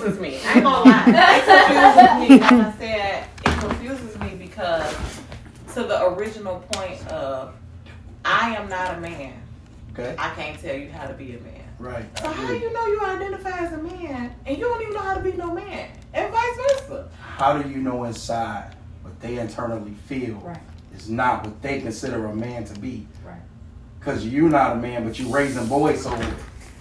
confuses me. I ain't gonna lie. It confuses me. Like I said, it confuses me because to the original point of I am not a man. Okay. I can't tell you how to be a man. Right. So how do you know you identify as a man and you don't even know how to be no man? And vice versa. How do you know inside what they internally feel is not what they consider a man to be? Right. Because you're not a man, but you're raising boys, so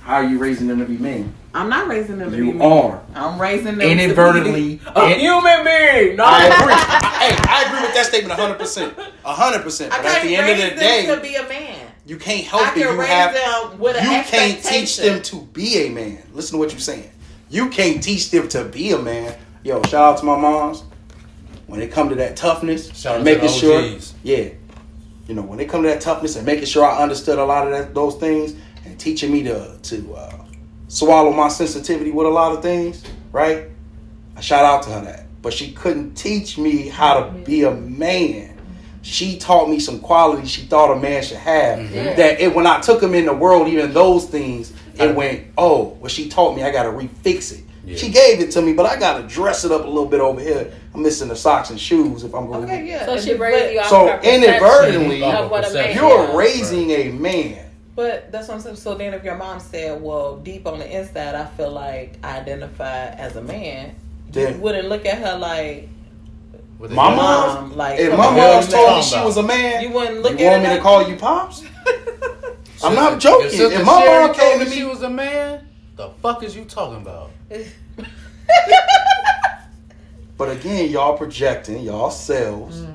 how are you raising them to be men? I'm not raising them to be men. You are. I'm raising them inadvertently to be a human being. No. I agree. I agree with that statement 100%. 100%. But at the end of the day, to be a man. You can't help I it. can raise them with an You can't expectation. teach them to be a man. Listen to what you're saying. You can't teach them to be a man. Yo, shout out to my moms. When it come to that toughness, and making sure, when it come to that toughness and making sure I understood a lot of those things and teaching me to swallow my sensitivity with a lot of things, right? I shout out to her that. But she couldn't teach me how to be a man. She taught me some qualities she thought a man should have. Mm-hmm. That when I took him in the world, even those things, it went, she taught me I got to refix it. Yeah. She gave it to me, but I got to dress it up a little bit over here. I'm missing the socks and shoes if I'm going to. Okay, yeah. So she raised you off so her inadvertently, of what a man you're raising a man. But that's what I'm saying. So then if your mom said, well, deep on the inside, I feel like I identify as a man, you wouldn't look at her like... My mom, like, if my mom told me she was a man, you wouldn't look at her. You want me to call you pops? I'm not joking. If my mom told me she was a man, the fuck is you talking about? But again, y'all projecting y'all selves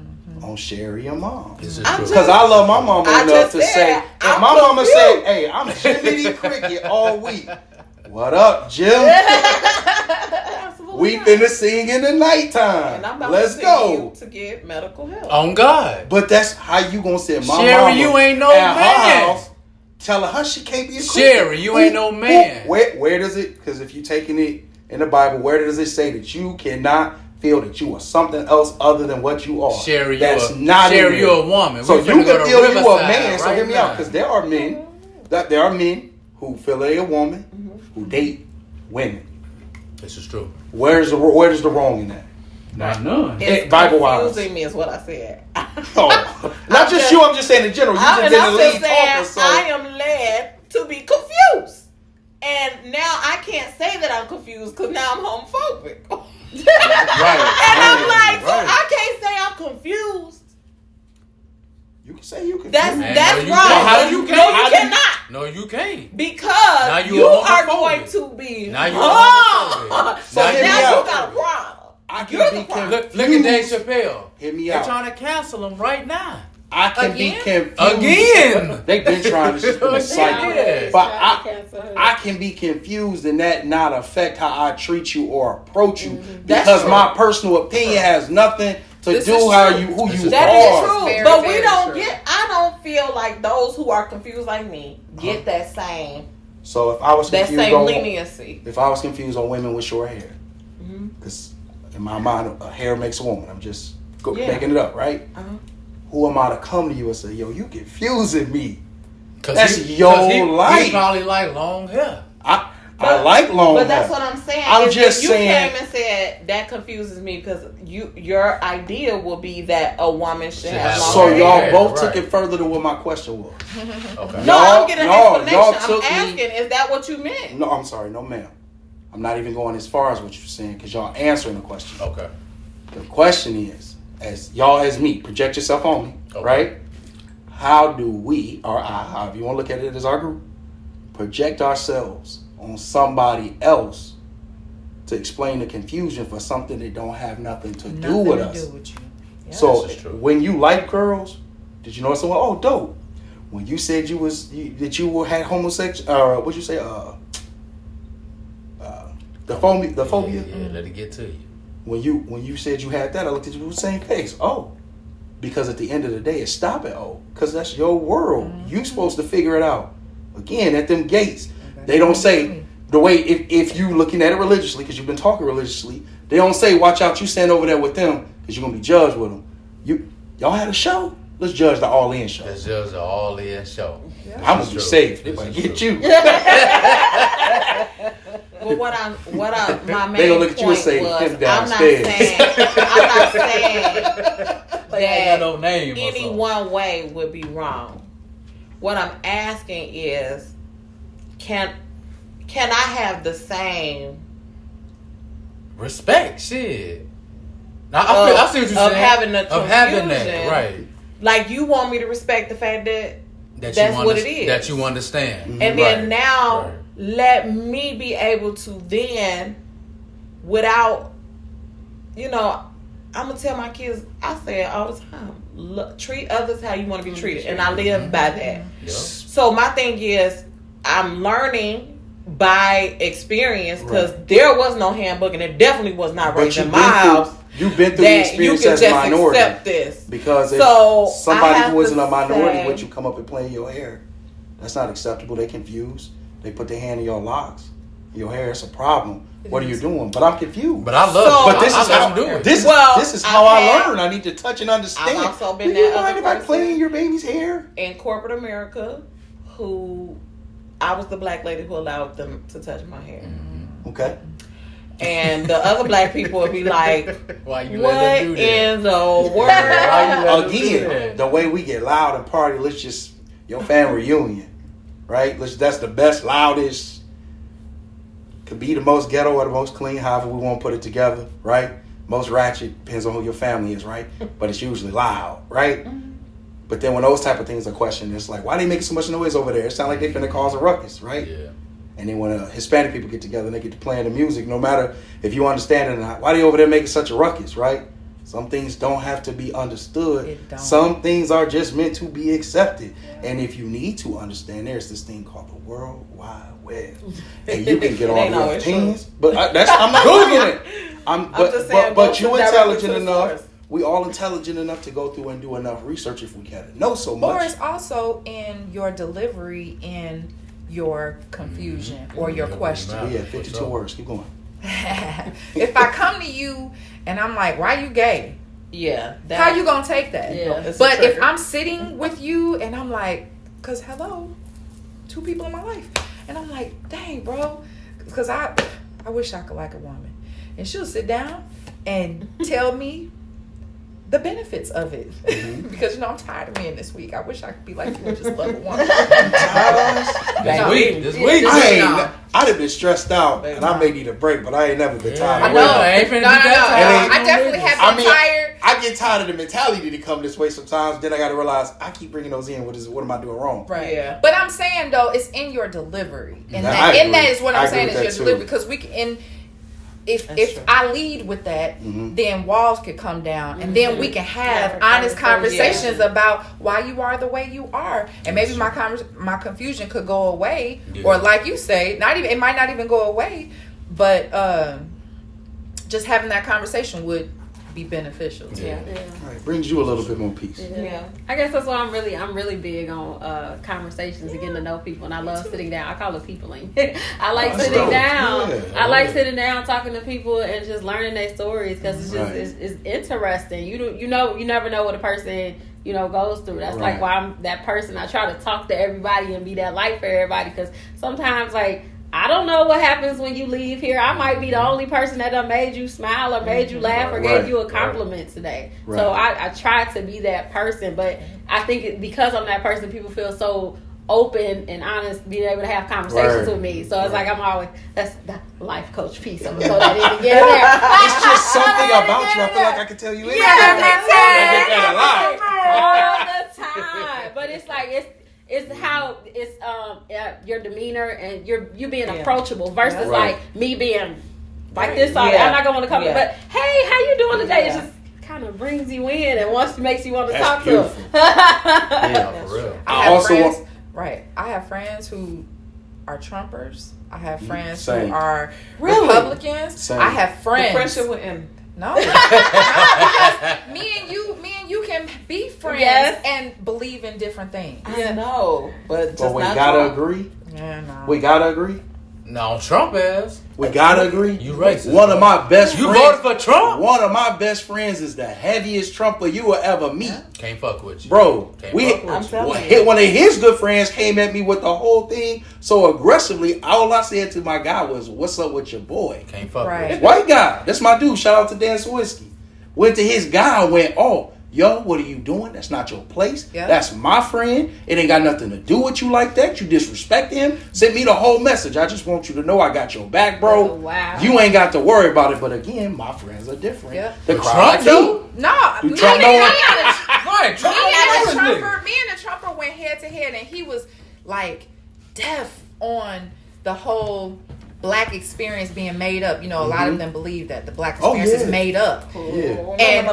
on Sherry and mom. Because I love my mama enough to say, if my mama say, hey, I'm Jiminy Cricket all week. What up, Jim? We finna sing in the nighttime. And I'm about Let's to go to get medical help. On God. But that's how you gonna say my Sherry, mama you ain't no at man. her house, telling her she can't be a Christian. Sherry, you ain't no man. Where does it? Because if you taking it in the Bible, where does it say that you cannot feel that you are something else other than what you are? Sherry, Sherry, you're a woman. So you can feel you a man. Right, so hear me out, because there are men who feel they a woman who date women. This is true. Where's the wrong in that? Not none. It's confusing me is what I said. Not just you. I'm just saying in general. You just didn't lead talking. So I am led to be confused, and now I can't say that I'm confused because now I'm homophobic. And I'm like, so I can't say I'm confused. You can say you can. That's wrong. How you can't? No, you cannot. No, you can't. Because now you are going to be. Now you're homophobic. So now you got a problem. I can be confused. Look at Dave Chappelle. Hear me They're out. trying to cancel him right now. I can be confused. Again. They've been trying to just put a cycle. But I can be confused and that not affect how I treat you or approach you. Because my personal opinion has nothing to do who you are. That is true. But we don't I don't feel like those who are confused like me get that same. So if I was confused on leniency. If I was confused on women with short hair, because in my mind, hair makes a woman. I'm just making it up, right? Who am I to come to you and say, yo, you confusing me? That's your life. He probably like long hair. I like long hair. But that's what I'm saying. I'm just saying. You came and said that confuses me because your idea will be that a woman should have long hair. So y'all both took it further than what my question was. Okay. No, I'm getting an explanation. I'm asking, is that what you meant? No, I'm sorry. No, ma'am. I'm not even going as far as what you're saying because y'all answering the question. Okay. The question is, as me, project yourself on me, right? How do we, or however you want to look at it as our group, project ourselves on somebody else to explain the confusion for something that don't have nothing to do with us? Yeah, so when you like girls, did you know someone? Oh, dope. When you said you had homosexual, what'd you say? The phobia. Yeah, let it get to you. When you said you had that, I looked at you with the same face. Oh, because at the end of the day, it's stop it. Oh, because that's your world. You supposed to figure it out. Again, at them gates, they don't say the way if you looking at it religiously because you've been talking religiously. They don't say watch out. You stand over there with them because you're gonna be judged with them. Y'all had a show. Let's judge the all-in show. Let's judge the all-in show. I'm gonna be safe. They might get you. But my main They gonna look at you and point say, was, "Him I'm downstairs." not saying that no name any one way would be wrong. What I'm asking is, can I have the same respect? Shit. Now, I see what you're saying. Of having that, right? Like, you want me to respect the fact that that's what it is, that you understand, mm-hmm. And then now let me be able to then, without, I'm gonna tell my kids. I say it all the time. Look, treat others how you want to be treated, and I live by that. Yep. So my thing is, I'm learning by experience, because there was no handbook, and it definitely was not raised in my house. You've been through the experience as a minority. Accept this. Because if somebody who isn't a minority with you come up and play in your hair, that's not acceptable. They confused. They put their hand in your locks, your hair. It's a problem. What are you doing? But I'm confused. But I love. But this is how I'm doing. This is how I learn. I need to touch and understand. I've also been do you mind if I play in your baby's hair in corporate America? Who I was the black lady who allowed them to touch my hair. Mm-hmm. Okay. And the other black people would be like, "Why you what let them do that? in the world?" Again, the way we get loud and party, let's just your family reunion, right? That's the best, loudest. Could be the most ghetto or the most clean, however we want to put it together, right? Most ratchet, depends on who your family is, right? But it's usually loud, right? Mm-hmm. But then when those type of things are questioned, it's like, why they making so much noise over there? It sounds like they finna cause a ruckus, right? Yeah. And then when Hispanic people get together and they get to playing the music, no matter if you understand it or not, why they over there making such a ruckus, right? Some things don't have to be understood. Some things are just meant to be accepted. Yeah. And if you need to understand, there's this thing called the World Wide Web. And you can get all your opinions. But I'm not Googling it. But you intelligent enough. We all intelligent enough to go through and do enough research if we can. Know so much. Or it's also in your delivery, in your confusion or your question. Yeah, 52 words. Keep going. If I come to you and I'm like, why you gay? Yeah. How you gonna take that? Yeah, but if I'm sitting with you and I'm like, because hello, 2 people in my life. And I'm like, dang, bro. Because I wish I could like a woman. And she'll sit down and tell me the benefits of it. Mm-hmm. Because, I'm tired of men this week. I wish I could be like you and just love a woman. This week. I'd have been stressed out, and I may need a break, but I ain't never been tired. I know. I definitely have been tired. I get tired of the mentality to come this way sometimes. Then I got to realize I keep bringing those in. What am I doing wrong? Right. Yeah. But I'm saying though, it's in your delivery, and that is what I'm saying is your delivery, because we can. If I lead with that, mm-hmm. then walls could come down, and then we can have honest conversations about why you are the way you are, and maybe my confusion could go away, or like you say, it might not even go away, but just having that conversation would be beneficial. Yeah. All right, brings you a little bit more peace. Yeah. I guess that's why I'm really big on conversations and getting to know people, and I love sitting down. I call it peopling. I like sitting down. Yeah. I like sitting down, talking to people, and just learning their stories, because it's just it's interesting. You never know what a person goes through. That's like why I'm that person. I try to talk to everybody and be that light for everybody, because sometimes I don't know what happens when you leave here. I might be the only person that done made you smile or made you laugh or gave you a compliment today. Right. So I try to be that person, but I think because I'm that person, people feel so open and honest, being able to have conversations with me. So it's like I'm always, that's the life coach piece. I'm gonna throw that in again. It's just something about you. I feel like I can tell you anything. All the time. But it's like it's how it's your demeanor and you being approachable versus like me being like this. I'm not gonna want to come in, but hey, how you doing today? It just kind of brings you in and makes you want to talk to them. Yeah, for real. I have friends who are Trumpers. I have friends Same. who are Republicans. Same. I have friends. The friendship with him. No, because me and you can be friends and believe in different things. I know, but we gotta agree. Yeah, no. We gotta agree. No, Trump ass. We gotta agree. You racist. One of my best You friends. voted for Trump? One of my best friends is the heaviest Trumper you will ever meet. Can't fuck with you. Bro, one of his good friends came at me with the whole thing so aggressively. All I said to my guy was, "What's up with your boy?" Can't fuck with you. White guy. That's my dude. Shout out to Dan Swirsky. Went to his guy and went, "Oh, yo, what are you doing? That's not your place. Yeah. That's my friend. It ain't got nothing to do with you like that. You disrespect him. Send me the whole message. I just want you to know I got your back, bro. Oh, wow. You ain't got to worry about it." But again, my friends are different. Yeah. The But crowd Trump, though? No, Do Trump know it? Right, Trump. Me and the Trumper went head to head, and he was like deaf on the whole black experience being made up. You know, a lot of them believe that the black experience is made up. Yeah. And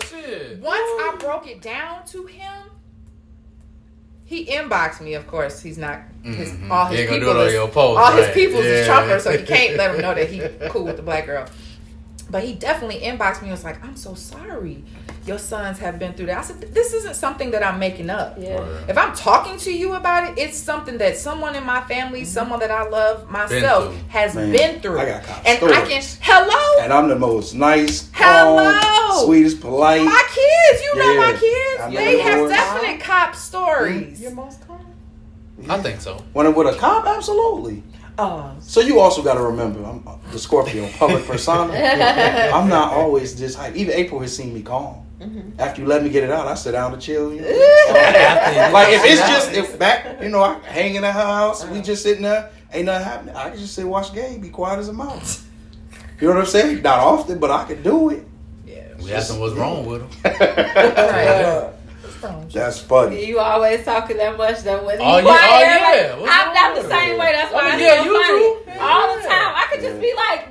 Shit. once I broke it down to him, he inboxed me. Of course, he's not. All his ain't gonna people do it on is your post, all his right? people is Yeah. Trumper, so he can't let him know that he cool with the black girl. But he definitely inboxed me and was like, "I'm so sorry. Your sons have been through that." I said, "This isn't something that I'm making up. Yeah. If I'm talking to you about it, it's something that someone in my family, someone that I love myself, through. has Man, been through." I got cop and I can stories. hello. And I'm the most nice, Hello. calm, sweetest, polite. My kids, you know my Yeah. kids. I know They have yours. definite cop stories. Your most common? I think so. When I'm with a cop, absolutely. So you also got to remember, I'm the Scorpio, public persona. I'm not always this hype. Even April has seen me calm. After you let me get it out, I sit down to chill. You know? Like if it's just I hanging at her house, we just sitting there, ain't nothing happening. I can just sit watch the game, be quiet as a mouse. You know what I'm saying? Not often, but I can do it. We asked him what's wrong with him. That's funny. You always talking that much that when Oh, you yeah, quiet, oh, yeah. everybody- What's I'm wrong the with same it? way. That's why Oh, it's yeah, so you funny. too. All the time. I could just be like,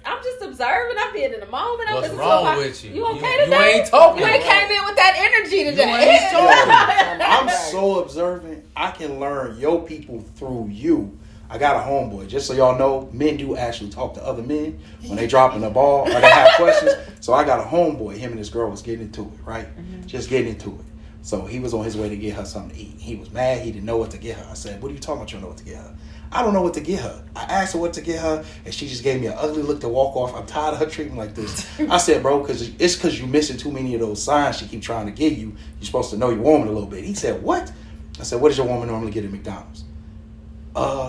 I'm just observing. I'm being in the moment. I'm What's listening wrong to my- with you? You okay You today? ain't talking. You ain't came in with that energy today. ain't talking. I'm so observant. I can learn your people through you. I got a homeboy. Just so y'all know, men do actually talk to other men when they dropping the ball or they have questions. So I got a homeboy. Him and his girl was getting into it, right? Just getting into it. So he was on his way to get her something to eat. He was mad. He didn't know what to get her. I said, "What are you talking about? You don't know what to get her?" "I don't know what to get her." I asked her what to get her, and she just gave me an ugly look to walk off. I'm tired of her treating me like this. I said, "Bro, it's because you missing too many of those signs she keep trying to give you. You're supposed to know your woman a little bit." He said, "What?" I said, "What does your woman normally get at McDonald's?"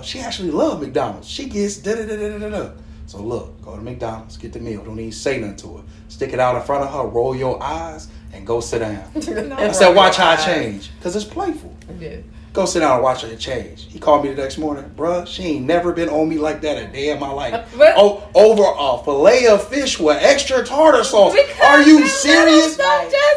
She actually loves McDonald's. She gets da-da-da-da-da-da. So look, go to McDonald's, get the meal. Don't even say nothing to her. Stick it out in front of her, roll your eyes, and go sit down. I said, "Watch how I change." Because it's playful. Yeah. Go sit down and watch her change. He called me the next morning. "Bruh, she ain't never been on me like that a day in my life. Over a fillet of fish with extra tartar sauce. Are you serious?"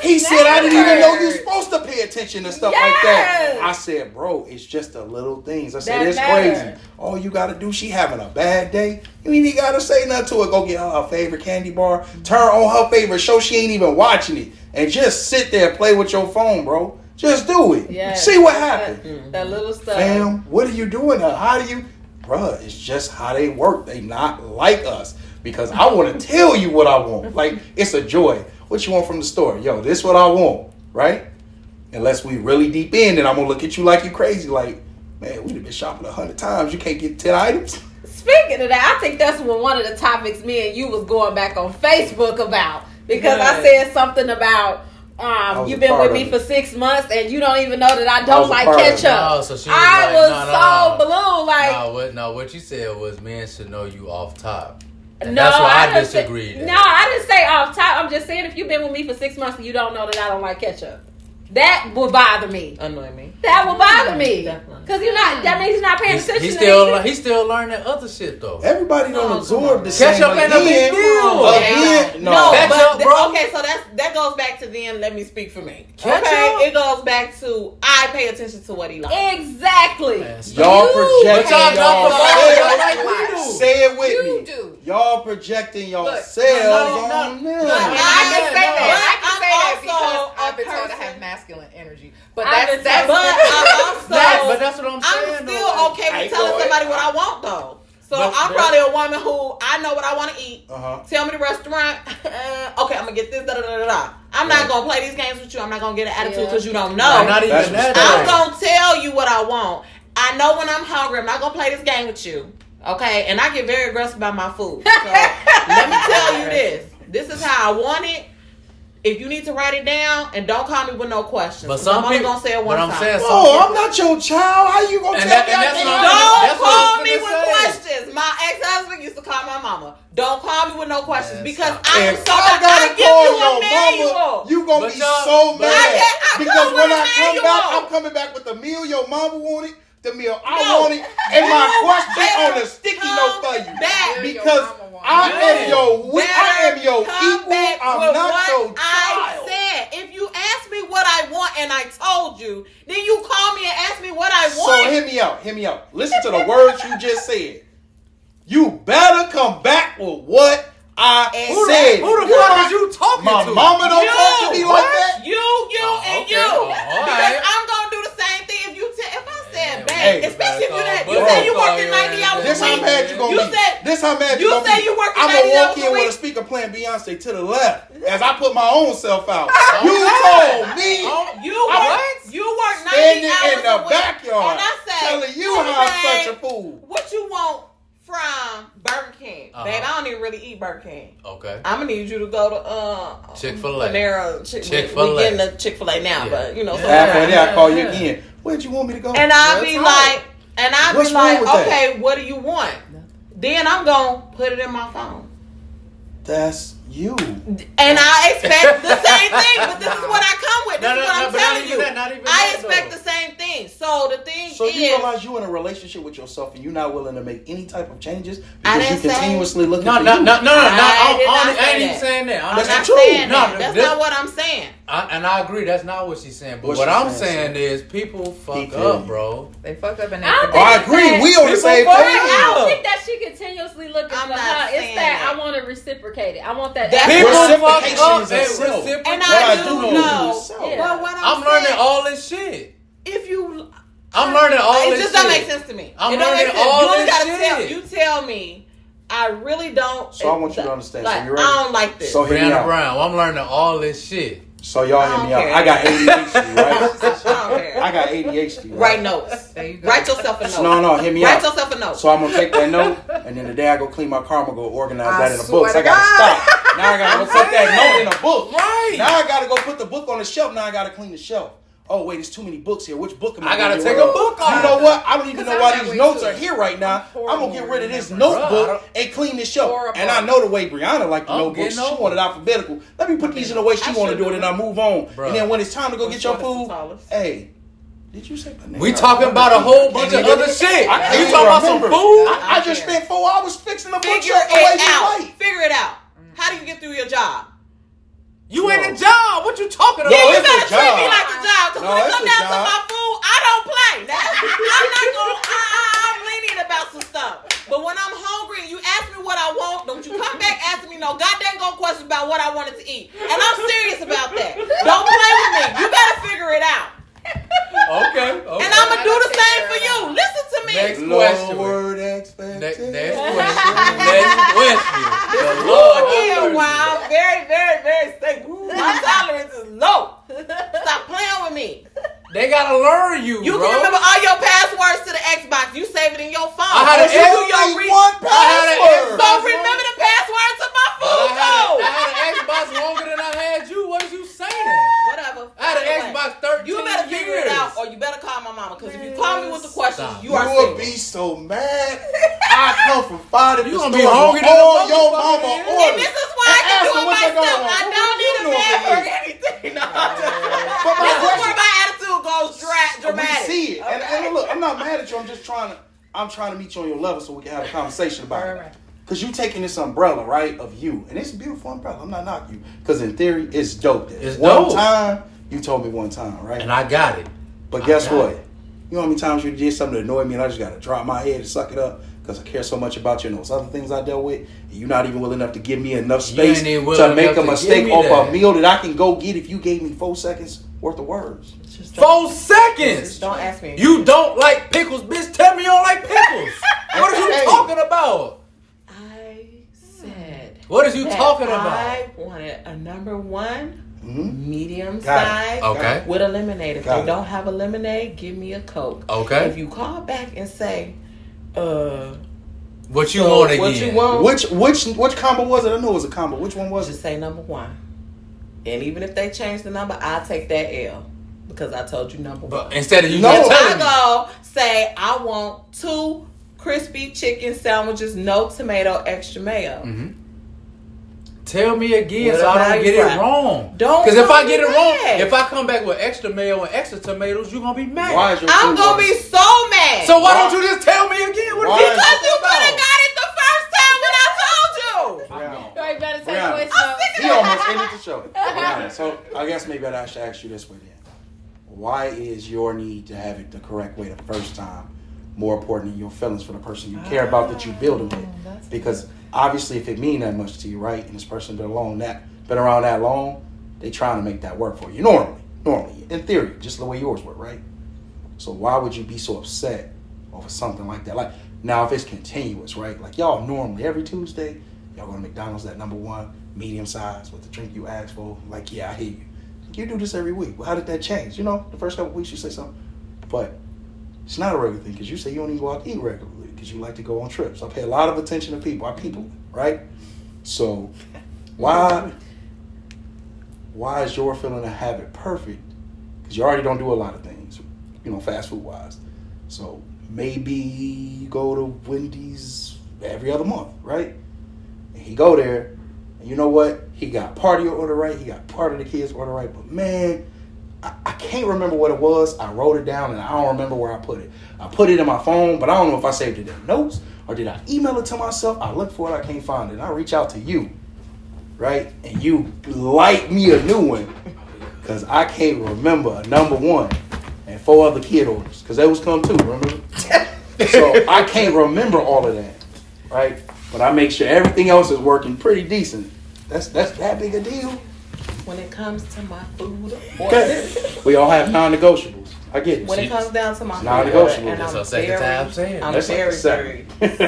He said, "I didn't even know you're supposed to pay attention to stuff like that." I said, "Bro, it's just the little things." I said, "It's crazy. All you got to do, she having a bad day. You ain't even got to say nothing to her. Go get her favorite candy bar. Turn on her favorite show. She ain't even watching it. And just sit there and play with your phone, bro. Just do it. Yes. See what happens." That little stuff. Fam, what are you doing? How do you... Bruh, it's just how they work. They not like us. Because I want to tell you what I want. Like, it's a joy. What you want from the store? Yo, this what I want. Right? Unless we really deep in, then I'm going to look at you like you crazy. Like, man, we've been shopping 100 times. You can't get 10 items? Speaking of that, I think that's one of the topics me and you was going back on Facebook about. Because I said something about... you've been with me for 6 months and you don't even know that I don't like ketchup. No, so she was I like, was so blue. Like, what you said was men should know you off top. And no, that's why I didn't disagreed. No, I didn't say off top. I'm just saying if you've been with me for 6 months and you don't know that I don't like ketchup, that would bother me. Annoy me. That would bother me. Definitely. Because that means you're not paying attention He's still learning that other shit though. Everybody don't absorb the same. Ketchup ain't a big deal. No, Ketchup, but bro. okay, so that goes back to then. Let me speak for me. Ketchup? Okay, it goes back to I pay attention to what he likes. Exactly. Y'all projecting But y'all y'all say it with You me. do. Y'all projecting yourselves on them. I can say that. But I can say that I'm because also I've been a told to person- have masculine energy. But I've been that's told- But that's what I'm saying. I'm still okay with telling somebody what I want though. So I'm probably a woman who I know what I want to eat. Tell me the restaurant. Okay, I'm gonna get this. Da da da da da. I'm not gonna play these games with you. I'm not gonna get an attitude because you don't know. Not even that. I'm gonna tell you what I want. I know when I'm hungry, I'm not gonna play this game with you. Okay? And I get very aggressive about my food. So let me tell you this. This is how I want it. If you need to write it down, and don't call me with no questions. But some I'm only people, gonna say it one time. I'm not your child. How you gonna tell me I can't? Don't call me with questions. My ex-husband used to call my mama. Don't call me with no questions because I am so I give you a manual. You gonna be so mad because when I come back, I'm coming back with the meal your mama wanted, the meal I wanted, and my question on the sticky note for you. Because I am your equal. I'm not your child. I said, if you ask me what I want and I told you, then you call me and ask me what I want. So hear me out. Listen to the words you just said. You better come back with what I said. Who the fuck is you talking to? My mama don't talk to me like that. You, and you. Because I'm gonna do the same thing if you if I said babe, especially if you said you working 90 hours a week. This how mad you gonna be. This how mad you gonna be. You say you working 90 hours a week. I'm gonna walk in with a speaker playing Beyonce to the left as I put my own self out. You told me you work 90 standing hours in the a week. backyard And I say, telling you how I'm such a fool. What you want from Burger King? Babe, I don't even really eat Burger King. Okay. I'm gonna need you to go to Chick-fil-A. Panera. Chick-fil-A. We getting the Chick-fil-A now, but you know. So After that, I call you again. Where'd you want me to go? And I'll be like, okay, what do you want? Then I'm gonna put it in my phone. That's you. And I expect the same thing, but this is what I come with. This is what I'm telling you. I expect the same thing. So the thing is, you realize you in a relationship with yourself and you're not willing to make any type of changes because you continuously looking for you. No. I ain't even saying that. That's true. That's not what I'm saying. And I agree. That's not what she's saying. But what I'm saying is people fuck up, bro. They fuck up and they I agree. We on the same page. I don't think that she continuously looking for her. It's that I want to reciprocate it. I want that. Reciprocation is itself. And I do know. I'm learning all this shit. I'm learning all this shit. It just don't make sense to me. I'm learning all this shit. You tell me. I really don't. So I want you to understand. Like, so you're right. I don't like this. So Brianna Brown, I'm learning all this shit. So y'all hear me out. I got ADHD, right? I got ADHD. Right? Write notes. Write yourself a note. No, hear me out. Write yourself a note. So I'm gonna take that note, and then the day I go clean my car, I'm gonna go organize that in a book. So I gotta stop. Now I gotta go put that note in a book. Right. Now I gotta go put the book on the shelf. Now I gotta clean the shelf. Oh wait, there's too many books here. Which book am I gotta take a book off? You know what? I don't even know why these notes are here right now. I'm gonna get rid of this notebook and clean this shelf. And I know the way Brianna like the notebooks. She wanted alphabetical. Let me put these in the way she want to do it, and I move on. And then when it's time to go get your food, hey. Did you say banana? We talking about a whole bunch of other shit. You talking about some food? I just spent 4 hours fixing the bookshelf. Figure it out. How do you get through your job? You ain't a job. What you talking about? Yeah, you gotta treat me like a job. Because when it comes down to my food, I don't play. I'm not gonna. I'm lenient about some stuff. But when I'm hungry and you ask me what I want, don't you come back asking me no goddamn questions about what I wanted to eat. And I'm serious about that. Don't play with me. You gotta figure it out. Okay. And I'm gonna do the same for you. Listen to me. Next question. Word expectation. Next question. The Lord. Wow, very, very, very stable. My tolerance is low. Stop playing with me. They gotta learn you. You can remember all your passwords to the Xbox. You save it in your phone. I had one password. So remember the password to my food code. I had an Xbox longer than I had you. What is you saying? Whatever. I had an Xbox 13 You better figure it out, or you better call my mama. Because if you call me with the questions, you are will be so mad. I come from 5 to you gonna be hungry than all your mama orders. And this is why I can do it myself. I don't need a man for anything. No, but this is where my attitude goes dramatic. We see it. And look, I'm not mad at you. I'm trying to meet you on your level so we can have a conversation about it. Because you taking this umbrella, right, of you. And it's a beautiful umbrella. I'm not knocking you. Because in theory, it's dope. It's dope. One time, you told me one time, right? And I got it. But guess what? You know how many times you did something that annoyed me and I just got to drop my head and suck it up? Because I care so much about you and those other things I dealt with. And you're not even willing enough to give me enough space to make a mistake off a meal that I can go get if you gave me 4 seconds worth of words. 4 seconds. Don't ask me. You don't like pickles, bitch. Tell me you don't like pickles. What are you talking about? I said. What are you talking about? I wanted a number 1 medium size with a lemonade. If they don't have a lemonade, give me a Coke. Okay. If you call back and say, what you want again? What you want? Which combo was it? I know it was a combo. Which one was it? Just say number 1. And even if they change the number, I'll take that L. Because I told you number 1. But instead of you I go say, I want 2 crispy chicken sandwiches, no tomato, extra mayo. Tell me again so I don't get it wrong. Because if I get it wrong, if I come back with extra mayo and extra tomatoes, you're going to be mad. I'm going to be so mad. So why don't you just tell me again? Because you could have got it the first time when I told you. You ain't better take away He almost ended the show. So I guess maybe I should ask you this way then. Why is your need to have it the correct way the first time more important than your feelings for the person you care about that you building with? Because obviously, if it mean that much to you, right, and this person been around that long, they trying to make that work for you. Normally, in theory, just the way yours were, right? So why would you be so upset over something like that? Like now, if it's continuous, right? Like y'all normally every Tuesday, y'all go to McDonald's that number 1 medium size with the drink you asked for. Like, yeah, I hear you. You do this every week. Well, how did that change? You know, the first couple weeks you say something, but it's not a regular thing because you say you don't even go out to eat regularly because you like to go on trips. I pay a lot of attention to people. I people, right? So why is your feeling to have it perfect? Because you already don't do a lot of things, fast food wise. So maybe you go to Wendy's every other month, right? And he go there, and you know what? He got part of your order right. He got part of the kids' order right. But man, I can't remember what it was. I wrote it down, and I don't remember where I put it. I put it in my phone, but I don't know if I saved it in notes or did I email it to myself. I look for it. I can't find it. And I reach out to you, right? And you light me a new one because I can't remember number 1 and 4 other kid orders because they was come too, remember? So I can't remember all of that, right? But I make sure everything else is working pretty decent. That's that big a deal. When it comes to my food, we all have non-negotiables. I get it. When it comes down to my food, non-negotiable. and That's our second time saying. I'm very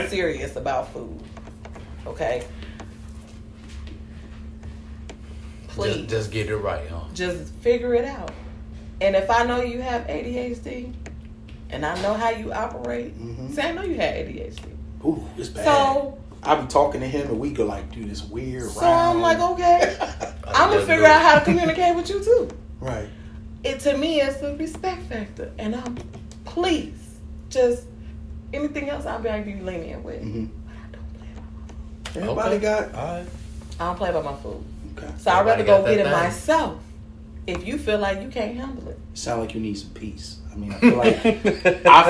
serious about food. Okay. Please, just get it right, huh? Just figure it out. And if I know you have ADHD, and I know how you operate, say I know you have ADHD. Ooh, it's bad. So I be talking to him and we could like do this weird So I'm like, okay, I'm gonna figure out how to communicate with you too. Right. It to me is the respect factor, and I'm please just anything else I'll be lenient with. But I don't play about my food. Everybody got. I don't play about my food. Okay. So I'd rather go get it myself. If you feel like you can't handle it, sound like you need some peace. I mean, I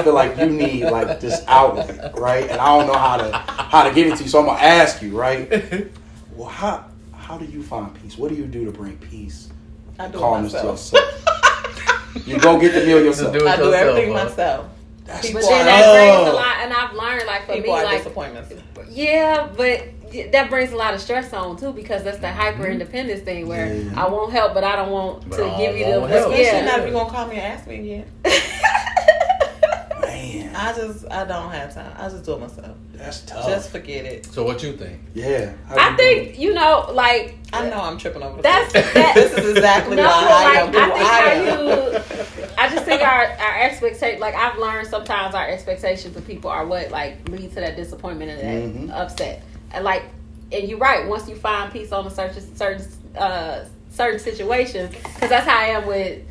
feel like you need like this outlet, right? And I don't know how to give it to you, so I'm gonna ask you, right? Well, how do you find peace? What do you do to bring peace? I do it myself. You go get the meal yourself. I do everything myself. But then that brings a lot, and I've learned like for people me, are like disappointments. Yeah, but that brings a lot of stress on too because that's the hyper independence thing where I won't help, but I don't want to give you the especially not if you're gonna call me and ask me again. Man, I don't have time. I just do it myself. That's tough. Just forget it. So what you think? Yeah, I think like I know I'm tripping over. That's this is exactly why I am. I just think our expectation, like I've learned sometimes our expectations of people are what like lead to that disappointment and that upset. And and you're right. Once you find peace on a certain situations, because that's how I am with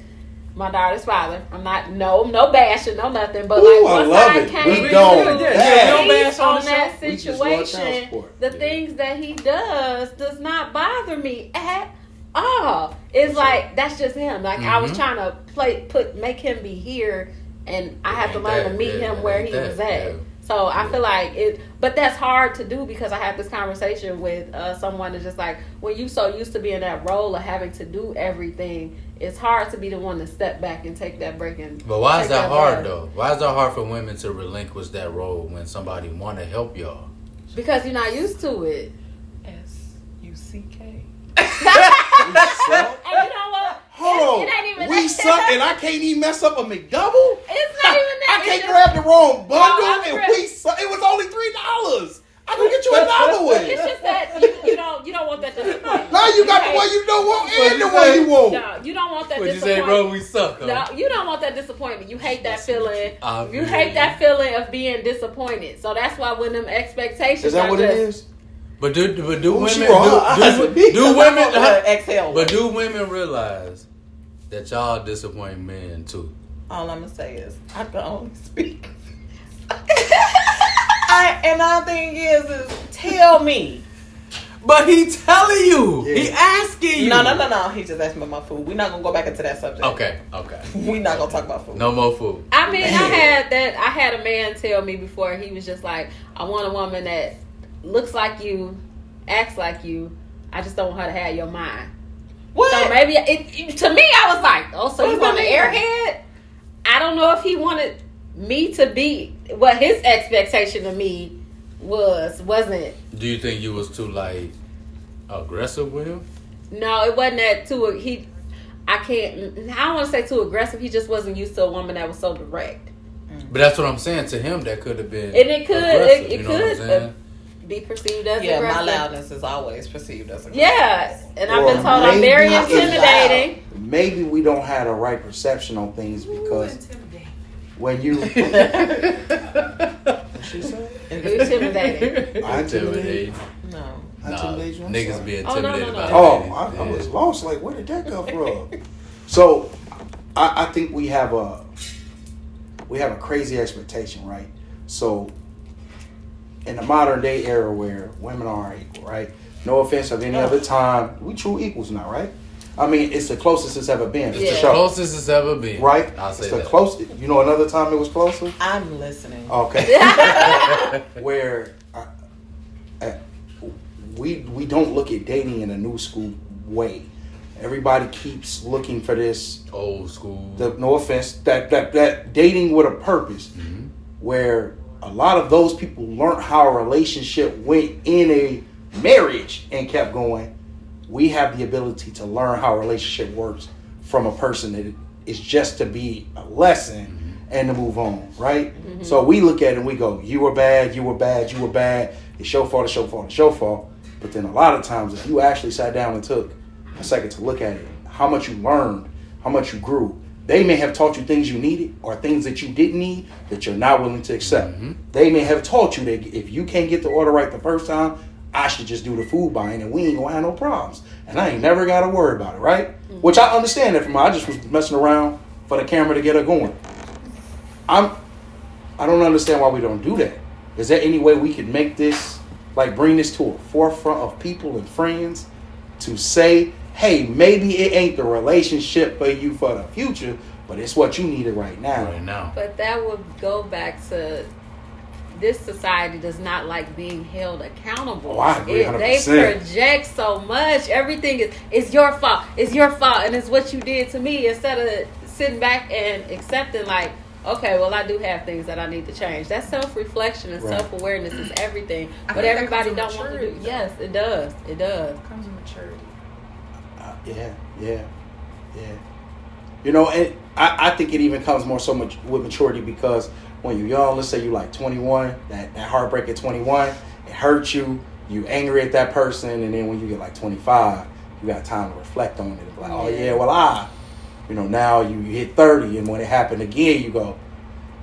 my daughter's father. I'm not no bashing, no nothing. But once I came to peace on that situation, the things that he does not bother me at all. It's like that's just him. Like I was trying to make him be here, and I have to learn to meet him where he was at. So I feel like it, but that's hard to do because I had this conversation with someone that's just like, when you so used to being in that role of having to do everything, it's hard to be the one to step back and take that break. But why is that hard though? Why is that hard for women to relinquish that role when somebody want to help y'all? Because you're not used to it. SUCK. And you know what? Hold on. It ain't even we suck and I can't even mess up a McDouble? It's not even that. I can't grab the wrong bundle and we suck. It was only $3. I'm gonna get you another one. It's just that you don't want that disappointment. Now you got the one you don't want and the one you want. No, you don't want that What disappointment. you say, bro? We suck. Huh? No, you don't want that disappointment. You hate that feeling. You hate that feeling of being disappointed. So that's why when them expectations is that what it is? But do women do women realize that y'all disappoint men too? All I'm gonna say is I can only speak. And our thing is tell me. But he telling you. Yeah. He asking you. No. He just asked me about my food. We're not gonna go back into that subject. Okay. We're not gonna talk about food. No more food. I mean, I had a man tell me before. He was just like, I want a woman that looks like you, acts like you. I just don't want her to have your mind. What? So maybe to me, I was like, oh, so you want an airhead? I don't know if he wanted me to be what his expectation of me wasn't. Do you think you was too aggressive with him? No, it wasn't that too. I don't want to say too aggressive. He just wasn't used to a woman that was so direct. But that's what I'm saying. To him, that could have been. And it could. It could be perceived as aggressive. My loudness is always perceived as aggressive. Yeah, and I've been told I'm very intimidating. Maybe we don't have the right perception on things because when you. What she say? Intimidating. I intimidate. No. Niggas be intimidated about it. I was lost. Like, where did that come from? So, I think we have a crazy expectation, right? So, in the modern day era where women are equal, right? No offense of any other time, we true equals now, right? I mean, it's the closest it's ever been. It's the closest it's ever been. Right? I'll say it's the that. closest. You know another time it was closer? I'm listening. Okay. Where we don't look at dating in a new school way. Everybody keeps looking for this old school. No offense, that dating with a purpose, where a lot of those people learned how a relationship went in a marriage and kept going. We have the ability to learn how a relationship works from a person that is just to be a lesson and to move on, right? Mm-hmm. So we look at it and we go, you were bad, you were bad, you were bad. It's your fault, it's your fault, it's your fault. But then a lot of times, if you actually sat down and took a second to look at it, how much you learned, how much you grew. They may have taught you things you needed or things that you didn't need that you're not willing to accept. Mm-hmm. They may have taught you that if you can't get the order right the first time, I should just do the food buying and we ain't gonna have no problems. And I ain't never gotta worry about it, right? Mm-hmm. Which I understand that from her. I just was messing around for the camera to get her going. I don't understand why we don't do that. Is there any way we could make this, bring this to a forefront of people and friends to say, hey, maybe it ain't the relationship for you for the future, but it's what you needed right now. But that would go back to this society does not like being held accountable. Oh, I agree 100%. They project so much. Everything is your fault. It's your fault, and it's what you did to me. Instead of sitting back and accepting, okay, well, I do have things that I need to change. That self-reflection and self-awareness is everything. But everybody don't want to do. Yes, it does. It does. It comes with maturity. Yeah. You know, and I think it even comes more so much with maturity because when you're young, let's say you 21, that heartbreak at 21, it hurts you, you angry at that person, and then when you get 25, you got time to reflect on it. Now you hit 30, and when it happened again, you go,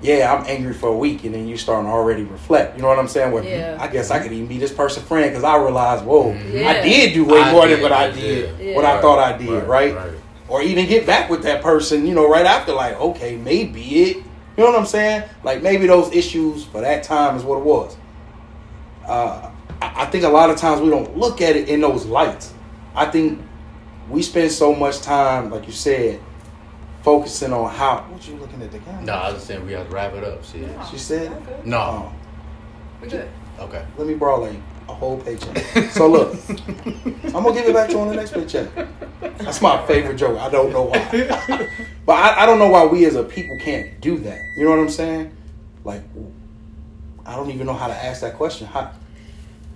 I'm angry for a week, and then you start to already reflect. You know what I'm saying? I guess I could even be this person's friend because I realized, I did do way more than what I did, what I thought I did, right? Or even get back with that person, right after, okay, maybe it. You know what I'm saying? Maybe those issues for that time is what it was. I think a lot of times we don't look at it in those lights. I think we spend so much time, like you said, focusing on how. What you looking at the camera? No, I was just saying we have to wrap it up. She said? No. We good. Okay. Let me borrow a whole paycheck. So look, I'm gonna give it back to you on the next paycheck. That's my favorite joke. I don't know why, but I don't know why we as a people can't do that. You know what I'm saying? I don't even know how to ask that question.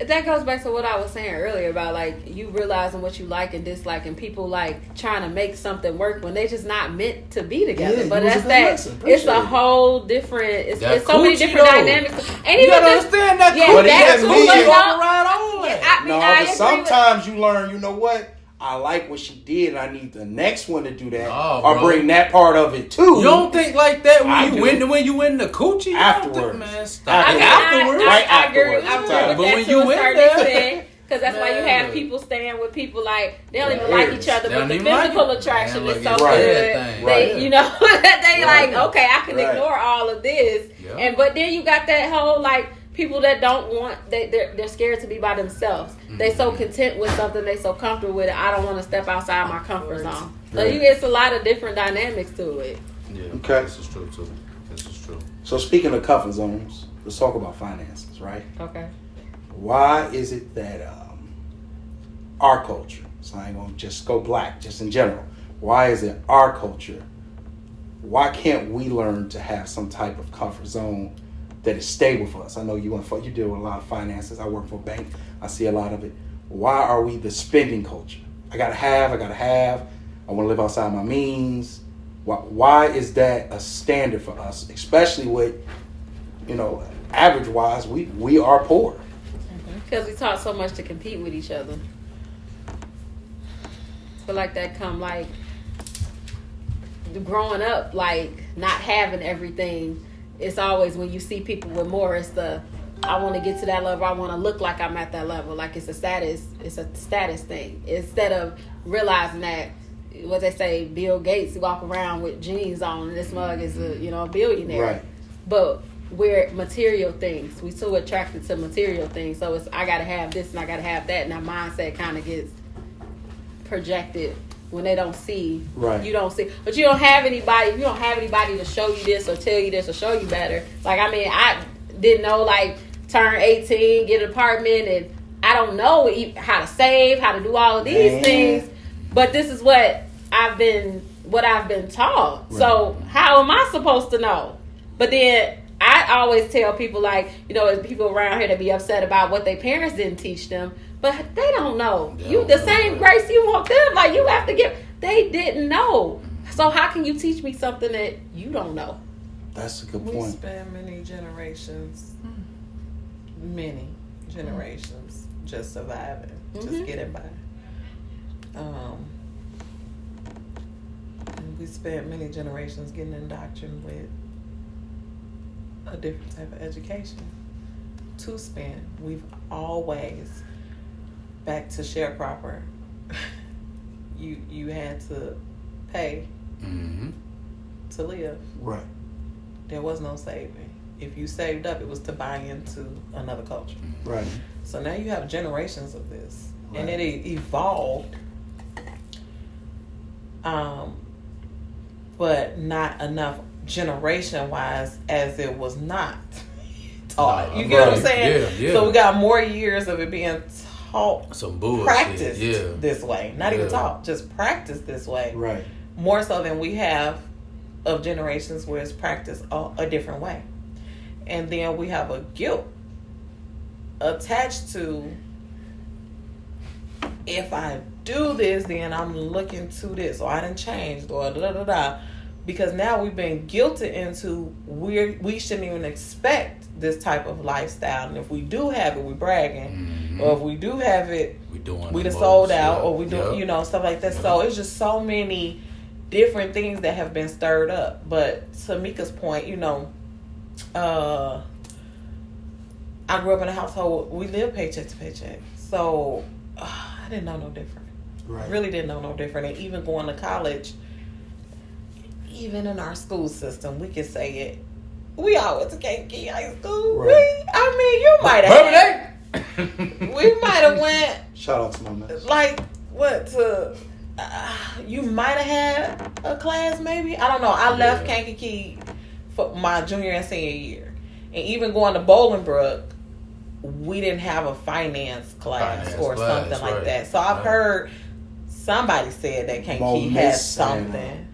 that goes back to what I was saying earlier about like you realizing what you like and dislike, and people like trying to make something work when they just not meant to be together. Yeah, but that's that. It's a whole different. It's so many different dynamics. And you gotta understand that. Yeah, that's but sometimes you learn. You know what? I like what she did, and I need the next one to do that, or bring that part of it too. You don't think like that when you win the coochie afterwards, man. Stop. I agree with but when you in there, because that's why you have people staying with people like they don't even like each other, but the physical attraction is so good. They, you know, they like okay, I can ignore all of this, and but then you got that whole like. People that don't want, they're scared to be by themselves. They so content with something, they so comfortable with it. I don't want to step outside my comfort zone. So it's a lot of different dynamics to it. Yeah. Okay. This is true too. This is true. So speaking of comfort zones, let's talk about finances, right? Okay. Why is it that our culture? So I ain't gonna just go black, just in general. Why is it our culture? Why can't we learn to have some type of comfort zone that is stable for us? I know you deal with a lot of finances. I work for a bank. I see a lot of it. Why are we the spending culture? I gotta have. I want to live outside my means. Why is that a standard for us? Especially with, average wise, we are poor. Because we taught so much to compete with each other. I feel like that come like growing up, like not having everything. It's always when you see people with more, it's I want to get to that level. I want to look like I'm at that level. Like it's a status thing. Instead of realizing that, what they say, Bill Gates walk around with jeans on and this mug is a billionaire. Right. But we're material things. We so attracted to material things. So it's I got to have this and I got to have that. And our mindset kind of gets projected. When they don't see, you don't see. But you don't have anybody. If you don't have anybody to show you this or tell you this or show you better. Like, I mean, I didn't know, like, turn 18, get an apartment, and I don't know how to save, how to do all of these things. But this is what I've been taught. Right. So how am I supposed to know? But then I always tell people, like, there's people around here that be upset about what their parents didn't teach them. But they don't know. The same grace you want them, like you have to give. They didn't know. So how can you teach me something that you don't know? That's a good point. We spend many generations just surviving, just getting by. And we spent many generations getting indoctrinated with a different type of education to spend. We've always, back to sharecropper, you had to pay to live. Right. There was no saving. If you saved up, it was to buy into another culture. Right. So now you have generations of this, and it evolved, but not enough generation-wise as it was not taught. You get what I'm saying? Yeah. So we got more years of it being taught, some bullshit, practiced this way. Not even taught, just practiced this way. Right. More so than we have of generations where it's practiced a different way. And then we have a guilt attached to, if I do this, then I'm looking to this, or I done changed, or da-da-da-da. Because now we've been guilted into we shouldn't even expect this type of lifestyle. And if we do have it, we're bragging. Or if we do have it, we done sold out, or we do, stuff like that. So it's just so many different things that have been stirred up. But to Mika's point, I grew up in a household, we lived paycheck to paycheck. So I didn't know no different. Right. I really didn't know no different. And even going to college, even in our school system, we could say it. We all went to Kankakee High School. Right. You might have. We might have went. Shout out to my mess. Like, what to... you might have had a class, maybe. I don't know. I left Kankakee for my junior and senior year. And even going to Bolingbrook, we didn't have a finance class or something like that. So I've heard somebody said that Kankakee had something.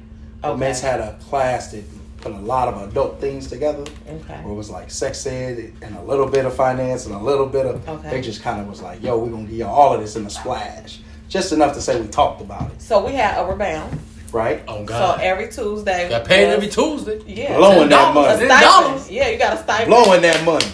Mets had a class that put a lot of adult things together. Okay. Where it was like sex ed and a little bit of finance and a little bit of. Okay. They just kind of was like, yo, we're gonna give you all of this in a splash, just enough to say we talked about it. So we had Upward Bound. Right. Oh God. So every Tuesday. Got paid every Tuesday. Yeah. Blowing that money. $10. Yeah, you got a stipend. Blowing that money.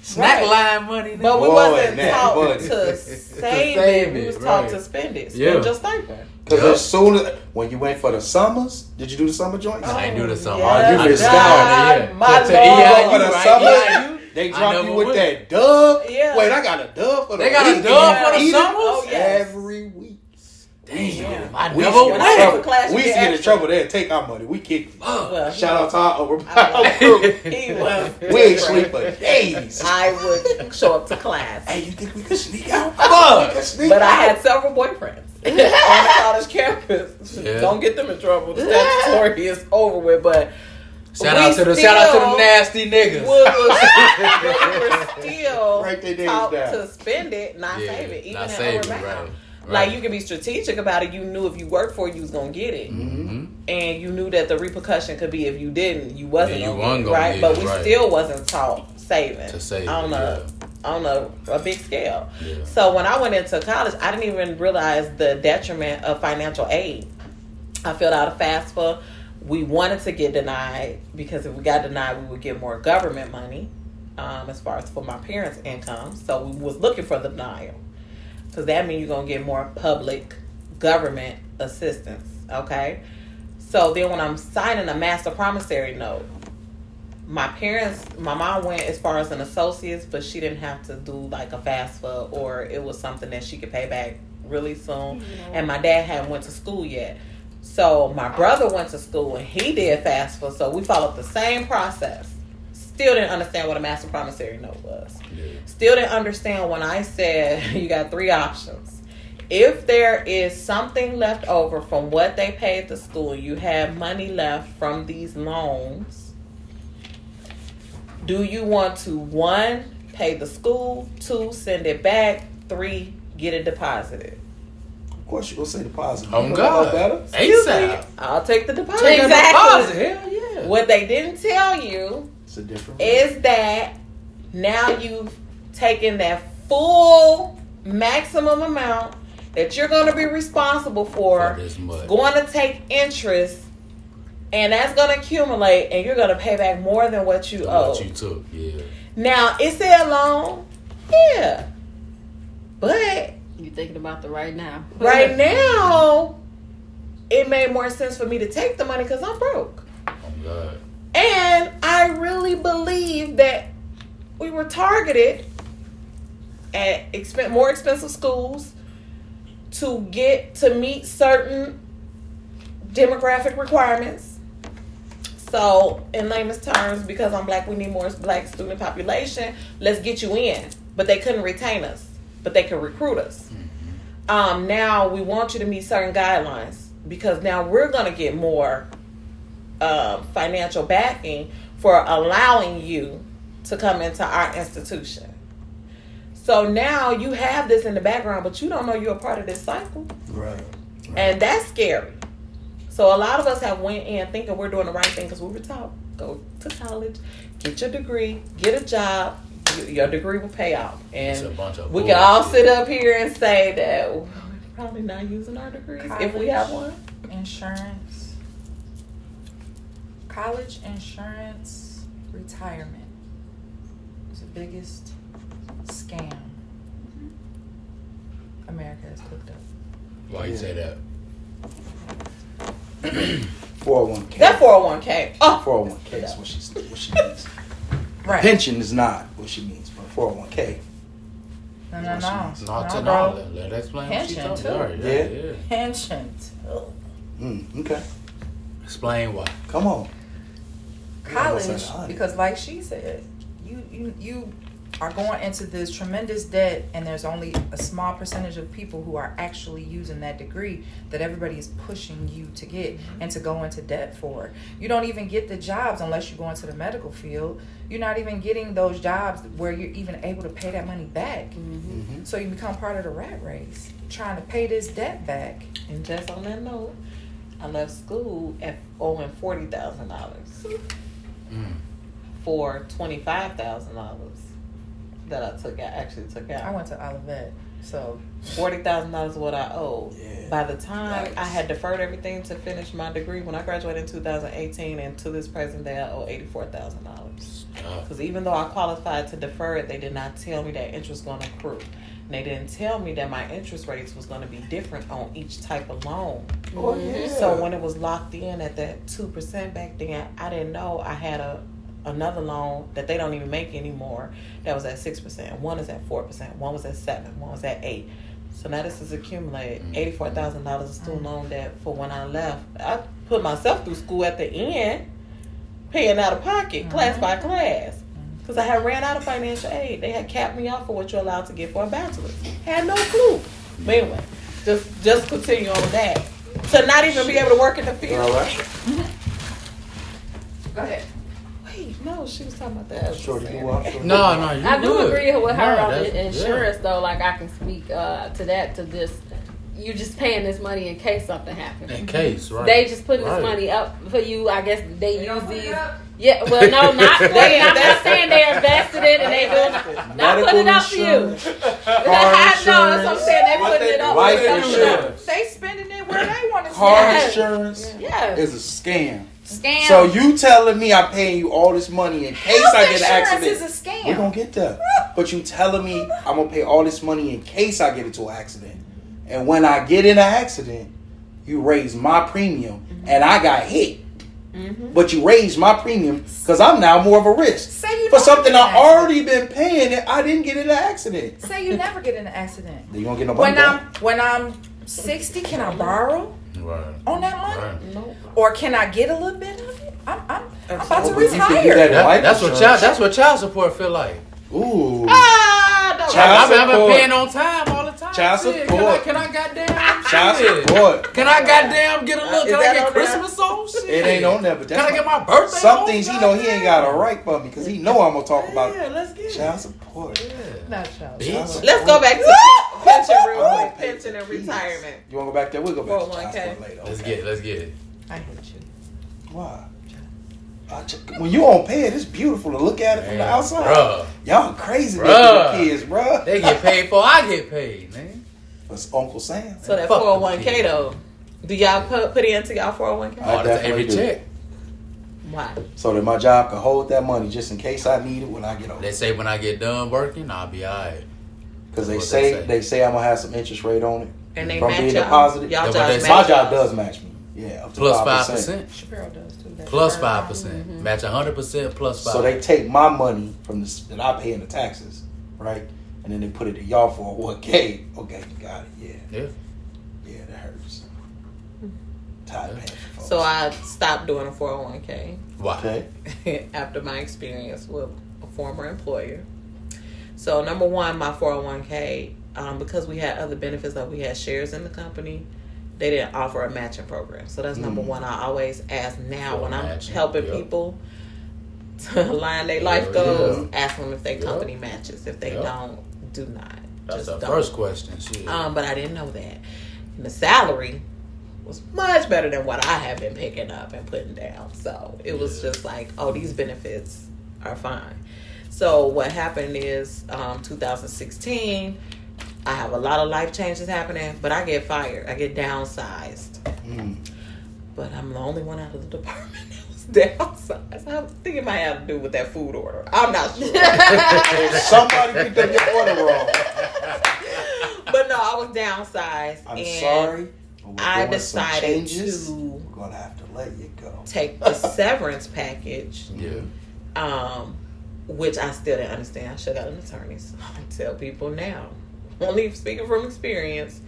Snack line money. But we wasn't taught to save it. We was taught right. to spend it. Spend your stipend. Because as soon as when you went for the summers, did you do the summer joints? I ain't do the summer. Yes, you missed out. My for Lord. the summer. They drop you with that dub. Yeah. Wait, I got a dub for the They got a dub for the summers? Oh, yes. Every week. Damn, I We never used to get in went. trouble. We used to get in trouble there and take our money. We kicked it. Well, Shout out to our overpowered crew. he was. We ain't sleep for days. I would show up to class. Hey, you think we could sneak out? Fuck. But I had several boyfriends on the college campus. Yeah. Don't get them in trouble. The statutory is over with, but Shout out to the nasty niggas. We were still Write their names taught down. to spend it, not save it, even not in save it, Upward Bound. right. Like you can be strategic about it. You knew if you worked for it, you was gonna get it, and you knew that the repercussion could be if you didn't, you wasn't Yeah, you gonna wasn't get it, gonna right? get But it, we right. still wasn't taught saving To save on it, a big scale. Yeah. So when I went into college, I didn't even realize the detriment of financial aid. I filled out a FAFSA. We wanted to get denied because if we got denied, we would get more government money, as far as for my parents' income. So we was looking for the denial because that means you're gonna get more public government assistance. Okay. So then when I'm signing a master promissory note, my mom went as far as an associate's, but she didn't have to do like a FAFSA, or it was something that she could pay back really soon. And my dad hadn't went to school yet. So my brother went to school and he did FAFSA, so we followed the same process. Still didn't understand what a master promissory note was. Yeah. Still didn't understand when I said you got 3 options. If there is something left over from what they paid to school, you have money left from these loans, do you want to 1, pay the school, 2, send it back, 3, get it deposited? Of course, you're going to say deposit. Oh, God. ASAP. I'll take the deposit. Exactly. Hell yeah. What they didn't tell you It's a different is that now you've taken that full maximum amount that you're going to be responsible for this much. going to take interest, and that's going to accumulate, and you're going to pay back more than what you owe. What you took, yeah. Now, is it a loan? Yeah. But You thinking about the right now? right now, it made more sense for me to take the money because I'm broke. Oh, God. And I really believe that we were targeted at more expensive schools to meet certain demographic requirements. So, in layman's terms, because I'm black, we need more black student population. Let's get you in. But they couldn't retain us. But they could recruit us. Now we want you to meet certain guidelines because now we're going to get more financial backing for allowing you to come into our institution. So now you have this in the background, but you don't know you're a part of this cycle. Right. And that's scary. So a lot of us have went in thinking we're doing the right thing because we were taught, go to college, get your degree, get a job, your degree will pay off. And we can all sit up here and say that we're probably not using our degrees if we have one. Insurance, college insurance, retirement is the biggest scam America has cooked up. Why you say that? 401k. That 401k. Oh, 401k is what she means. Right. Pension is not what she means, but 401k. No. Not to bro. know. Let explain what she Pension, told too. you. Yeah. Pension too. Okay. Explain why. Come on. College, because like she said, you are going into this tremendous debt, and there's only a small percentage of people who are actually using that degree that everybody is pushing you to get and to go into debt for. You don't even get the jobs unless you go into the medical field. You're not even getting those jobs where you're even able to pay that money back. Mm-hmm. So you become part of the rat race, trying to pay this debt back. And just on that note, I left school at owing $40,000 for $25,000 that I actually took out. I went to Olivet, so $40,000 is what I owed. Yeah. By the time I had deferred everything to finish my degree, when I graduated in 2018, and to this present day, I owe $84,000. Because even though I qualified to defer it, they did not tell me that interest was going to accrue. And they didn't tell me that my interest rates was going to be different on each type of loan. Oh, yeah. So when it was locked in at that 2% back then, I didn't know I had another loan that they don't even make anymore that was at 6%. One is at 4%. One was at 7%. One was at 8%. So now this is accumulated $84,000 of student loan that for when I left, I put myself through school at the end, paying out of pocket, class by class. Because I had ran out of financial aid. They had capped me off for what you're allowed to get for a bachelor's. Had no clue. But anyway, just continue on with that. To not even be able to work in the field. All right. go ahead. Wait, no, she was talking about that. Shorty, you walk. No, I do agree with her on that's- the insurance though. Like I can speak to that. To this, you just paying this money in case something happens. In case, right? They just putting Right. this money up for you. I guess they use these. Yeah, well, no, not. I'm not saying they invested it and they doing. Not putting it up for you. No, that's what I'm saying. They putting it up. Life for something insurance. else. They spending it where they want to Car spend it. insurance Yeah. is a scam. Scam. So you telling me I'm paying you all this money in case I get an accident? Insurance is a scam. We're gonna get there. But you telling me I'm gonna pay all this money in case I get into an accident. And when I get in an accident, you raise my premium and I got hit. But you raised my premium because I'm now more of a risk. Say you For never something get in I an already been paying and I didn't get in an accident. Say you never get in an accident. Then you gonna get no money back? When I'm 60, can I borrow Right. on that money? Right. No. Or can I get a little bit of it? I'm about to But you can do retire. that in life That's what insurance. child support feel like. Ooh. Ah, Child I've been support. paying on time all the time. Child Shit, support. Can I goddamn Child shit? support. Can I goddamn get a little? Is Can I that get on there? Christmas on? Shit. It ain't on there, but that's Can I get my birthday? some on, things he know he ain't got a right for me because he know I'm gonna talk about Yeah, let's get it. child support. Not child. Child support. Let's go back to pension real Oh, quick. Pension and retirement. You wanna go back there? We'll go back to child 401k. support later. Let's Okay. get it. Let's get it. I hate you. Why? When you on pay it, it's beautiful to look at it from the outside. Bruh. Y'all crazy Bruh. looking kids, bruh. They get paid for I get paid, man. That's Uncle Sam. So that Fuck 401k the though, do y'all put into y'all 401k? I Oh, that's definitely every do. check. Why? So that my job can hold that money just in case I need it when I get older. They say when I get done working, I'll be alright. Because That's they what they say I'm gonna have some interest rate on it. And they From match being y'all. deposited. Y'all Yeah, but jobs they- match My job y'all. does match me. Yeah, up to Plus 5%. 5%. Shapiro does too. That Plus Shapiro. 5%. Match 100% plus 5. So they take my money from this that I pay in the taxes, right? And then they put it to y'all for a 1K. Okay, got it. Yeah. Yeah. Yeah, that hurts. Tired of paying for folks. So I stopped doing a 401k Why? Okay. after my experience with a former employer. So number one, my 401k, because we had other benefits, like we had shares in the company, they didn't offer a matching program. So that's number one. I always ask now For when I'm matching, helping yep. people to align their life Yeah, goals, yeah. ask them if their Yep. company matches. If they Yep. don't, do not. That's Just the don't. first question. Shit. But I didn't know that. And the salary was much better than what I had been picking up and putting down. So it was just like, oh, these benefits are fine. So what happened is 2016, I have a lot of life changes happening, but I get fired. I get downsized. But I'm the only one out of the department that was downsized. I think it might have to do with that food order. I'm not sure. Somebody picked up your order wrong. But no, I was downsized. I'm and sorry. but we're I doing some decided changes. to We're gonna have to let you go. take the severance package, Yeah. which I still didn't understand. I should have got an attorney. So I tell people now, only speaking from experience,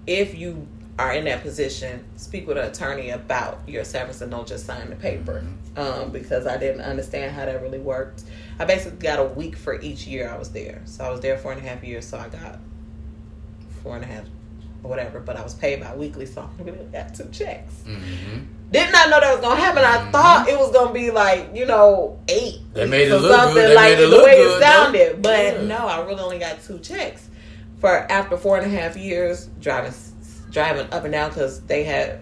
if you are in that position, speak with an attorney about your severance and don't just sign the paper. Because I didn't understand how that really worked. I basically got a week for each year I was there. So I was there 4.5 years, so I got 4.5 or whatever, but I was paid bi-weekly, so I really got 2 checks. Did not know that was gonna happen. I thought it was gonna be like, 8. They made it or look something good. They like made it the look way good, it sounded. though. But Yeah. no, I really only got 2 checks for after 4.5 years driving up and down because they had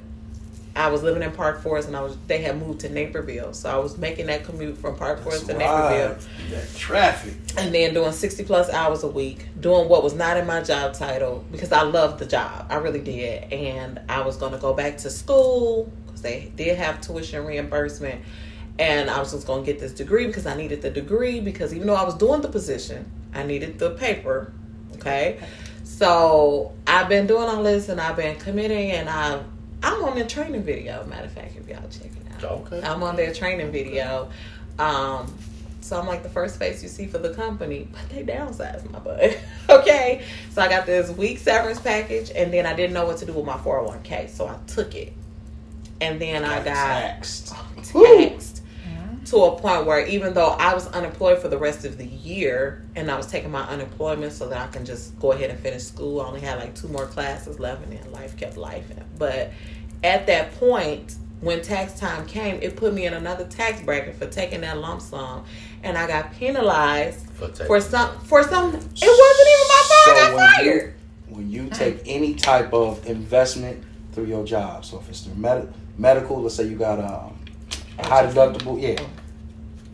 I was living in Park Forest, and they had moved to Naperville, so I was making that commute from Park Forest to Naperville. That traffic. And then doing 60 plus hours a week, doing what was not in my job title, because I loved the job. I really did. And I was going to go back to school, because they did have tuition reimbursement. And I was just going to get this degree, because I needed the degree, because even though I was doing the position, I needed the paper. Okay? So I've been doing all this, and I've been committing, and I'm on the training video, matter of fact, if y'all check it out. Okay. I'm on their training video. So I'm like the first face you see for the company, but they downsized my butt. Okay. So I got this week severance package, and then I didn't know what to do with my 401k. So I took it. And then I got taxed to a point where even though I was unemployed for the rest of the year, and I was taking my unemployment so that I can just go ahead and finish school, I only had like 2 more classes left, and then life kept life. But at that point, when tax time came, it put me in another tax bracket for taking that lump sum, and I got penalized for some. It wasn't even my fault. I got fired. When you take any type of investment through your job, so if it's through medical, let's say you got a high deductible,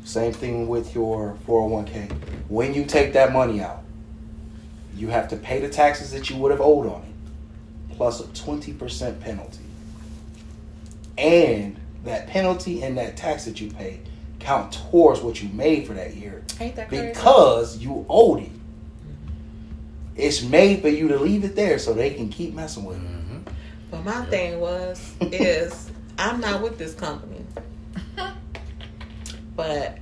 same thing with your 401k. When you take that money out, you have to pay the taxes that you would have owed on it, plus a 20% penalty. And that penalty and that tax that you pay count towards what you made for that year. Ain't that crazy? Because you owed it. It's made for you to leave it there so they can keep messing with it. Mm-hmm. But my thing is I'm not with this company. But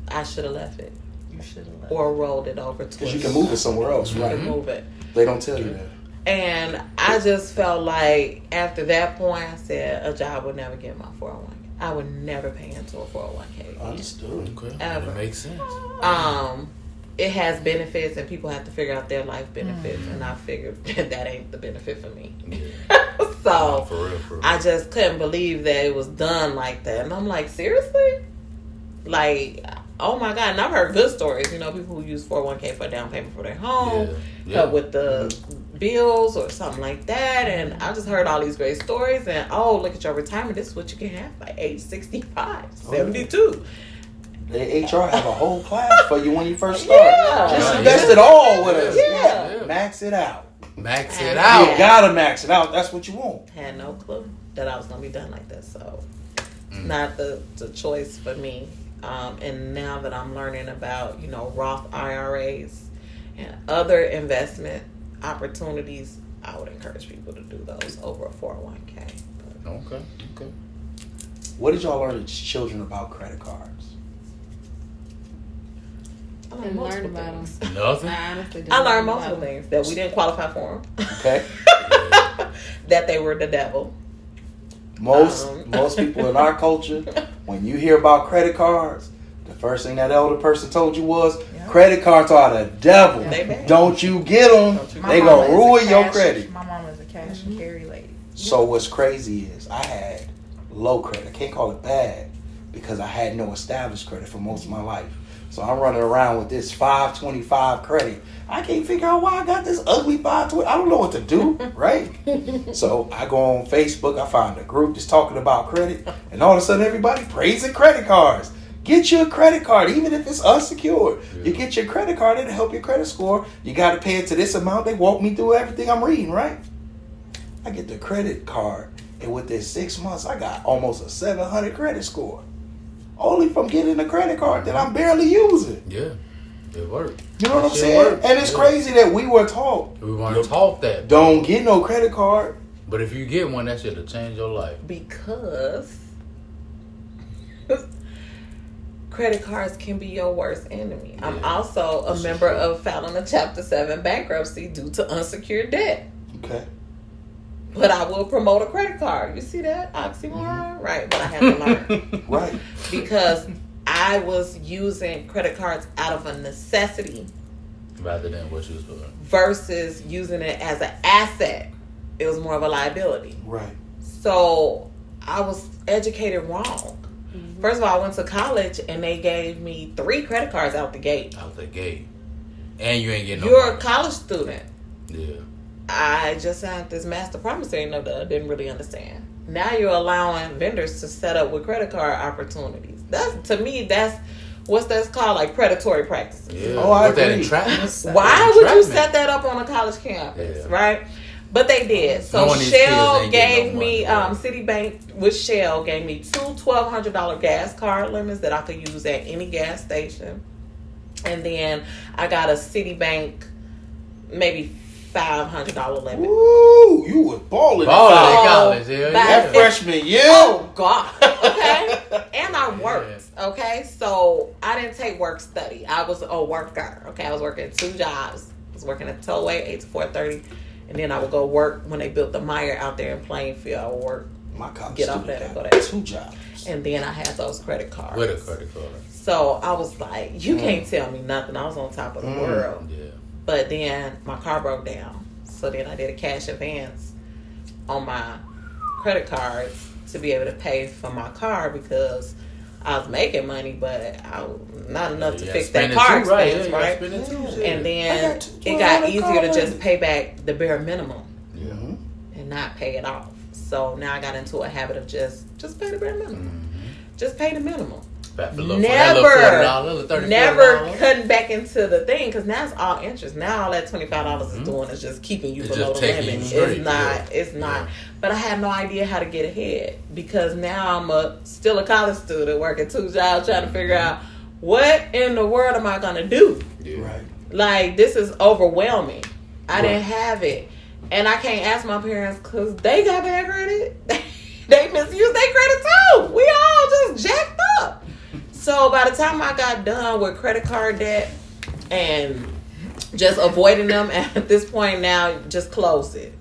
I should have left it. You should have left. Or rolled it over to. Because you can move it somewhere else, right? You can move it. They don't tell you that. And I just felt like after that point, I said a job would never get my 401k. I would never pay into a 401k. Understood. Okay. Ever. That makes sense. It has benefits, and people have to figure out their life benefits, and I figured that ain't the benefit for me. Yeah. So for real. I just couldn't believe that it was done like that, and I'm like, seriously? Like, oh my God. And I've heard good stories, people who use 401k for a down payment for their home, with the bills or something like that. And I just heard all these great stories, and look at your retirement. This is what you can have by age 65, 72. The HR have a whole class for you when you first start. Just invest it all with us. Yeah. Max it out. Max it out. You gotta max it out. That's what you want. Had no clue that I was gonna be done like this, so not the choice for me. And now that I'm learning about Roth IRAs and other investment opportunities, I would encourage people to do those over a 401k. Okay. What did y'all learn as children about credit cards? I learned about them. Nothing. I learned multiple things that we didn't qualify for them. Okay. That they were the devil. Most people in our culture, when you hear about credit cards, the first thing that elder person told you was, credit cards are the devil. Don't you get them. They gonna ruin your credit. My mom is a cash and carry lady. So what's crazy is I had low credit. I can't call it bad because I had no established credit for most of my life. So I'm running around with this 525 credit. I can't figure out why I got this ugly 520. I don't know what to do, right? So I go on Facebook. I find a group that's talking about credit. And all of a sudden, everybody praising credit cards. Get you a credit card, even if it's unsecured. Yeah. You get your credit card, it'll help your credit score. You got to pay it to this amount. They walk me through everything I'm reading, right? I get the credit card. And within 6 months, I got almost a 700 credit score. Only from getting a credit card that I'm barely using. Yeah, it worked. You know what I'm saying? And it's crazy that we were taught. We weren't taught that. Don't get no credit card. But if you get one, that shit'll change your life. Because credit cards can be your worst enemy. Yeah. I'm also a member of filing a Chapter 7 bankruptcy due to unsecured debt. Okay. But I will promote a credit card. You see that? Oxymoron? Mm-hmm. Right. But I have to learn. Right. Because I was using credit cards out of a necessity. Rather than what you was doing. Versus using it as an asset. It was more of a liability. Right. So I was educated wrong. Mm-hmm. First of all, I went to college and they gave me 3 credit cards out the gate. Out the gate. And you ain't getting no You're money. A college student. Yeah. I just had this master promissory note that I didn't really understand. Now you're allowing vendors to set up with credit card opportunities. That's what's that's called, like predatory practices. Yeah. Oh, I agree. Why would you set that up on a college campus, right? But they did. So Shell gave me Citibank with Shell gave me 2 $1,200 gas card limits that I could use at any gas station, and then I got a Citibank maybe $500 limit. Ooh, you was balling in college. That freshman year. Oh God. Okay. And I worked. Okay. So I didn't take work study. I was a worker. Okay. I was working 2 jobs. I was working at Tollway 8 to 4:30, and then I would go work when they built the Meyer out there in Plainfield. I would work. My college get up there and go there. 2 jobs. And then I had those credit cards. With a credit card. So I was like, you can't tell me nothing. I was on top of the world. Yeah. But then my car broke down. So then I did a cash advance on my credit cards to be able to pay for my car because I was making money, but not enough to fix that car expense, right? And then it got easier to just pay back the bare minimum and not pay it off. So now I got into a habit of just pay the bare minimum. Just pay the minimum. Never cutting back into the thing because now it's all interest. Now all that $25 is doing is just keeping you below the limit. It's not. But I had no idea how to get ahead because now I'm still a college student working 2 jobs trying to figure out what in the world am I gonna do. Right. Like this is overwhelming. I didn't have it, and I can't ask my parents because they got bad credit. They misuse their credit too. We all just jacked up. So by the time I got done with credit card debt and just avoiding them, at this point now, just close it.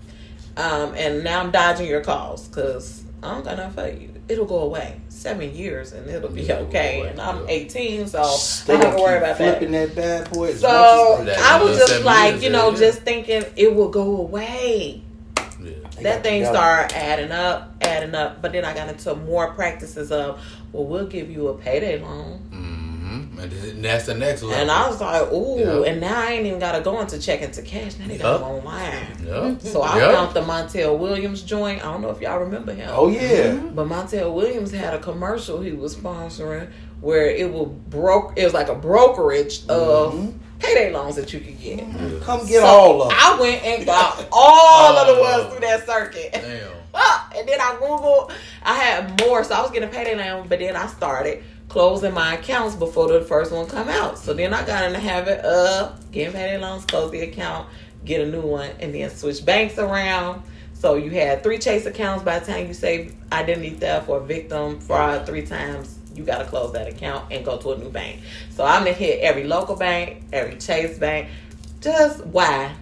And now I'm dodging your calls because I don't got nothing for you. It'll go away. 7 years and it'll be okay. And I'm 18, so I don't have to worry about that. Flipping that bad boy. So I was just like, just thinking it will go away. That thing started adding up. But then I got into more practices of, well, we'll give you a payday loan. And that's the next level. And I was like, ooh. And now I ain't even got to go into checking to cash. Now they got them online. So I found the Montel Williams joint. I don't know if y'all remember him. Oh, yeah. But Montel Williams had a commercial he was sponsoring where it was like a brokerage of payday loans that you could get. Come get all of them. I went and got all of the ones through that circuit. Damn. And then I Googled. I had more, so I was getting payday loans, but then I started closing my accounts before the first one come out. So then I got in the habit of getting payday loans, close the account, get a new one, and then switch banks around. So you had 3 Chase accounts. By the time you say identity theft or victim fraud 3 times, you got to close that account and go to a new bank. So I'm going to hit every local bank, every Chase bank. Just why?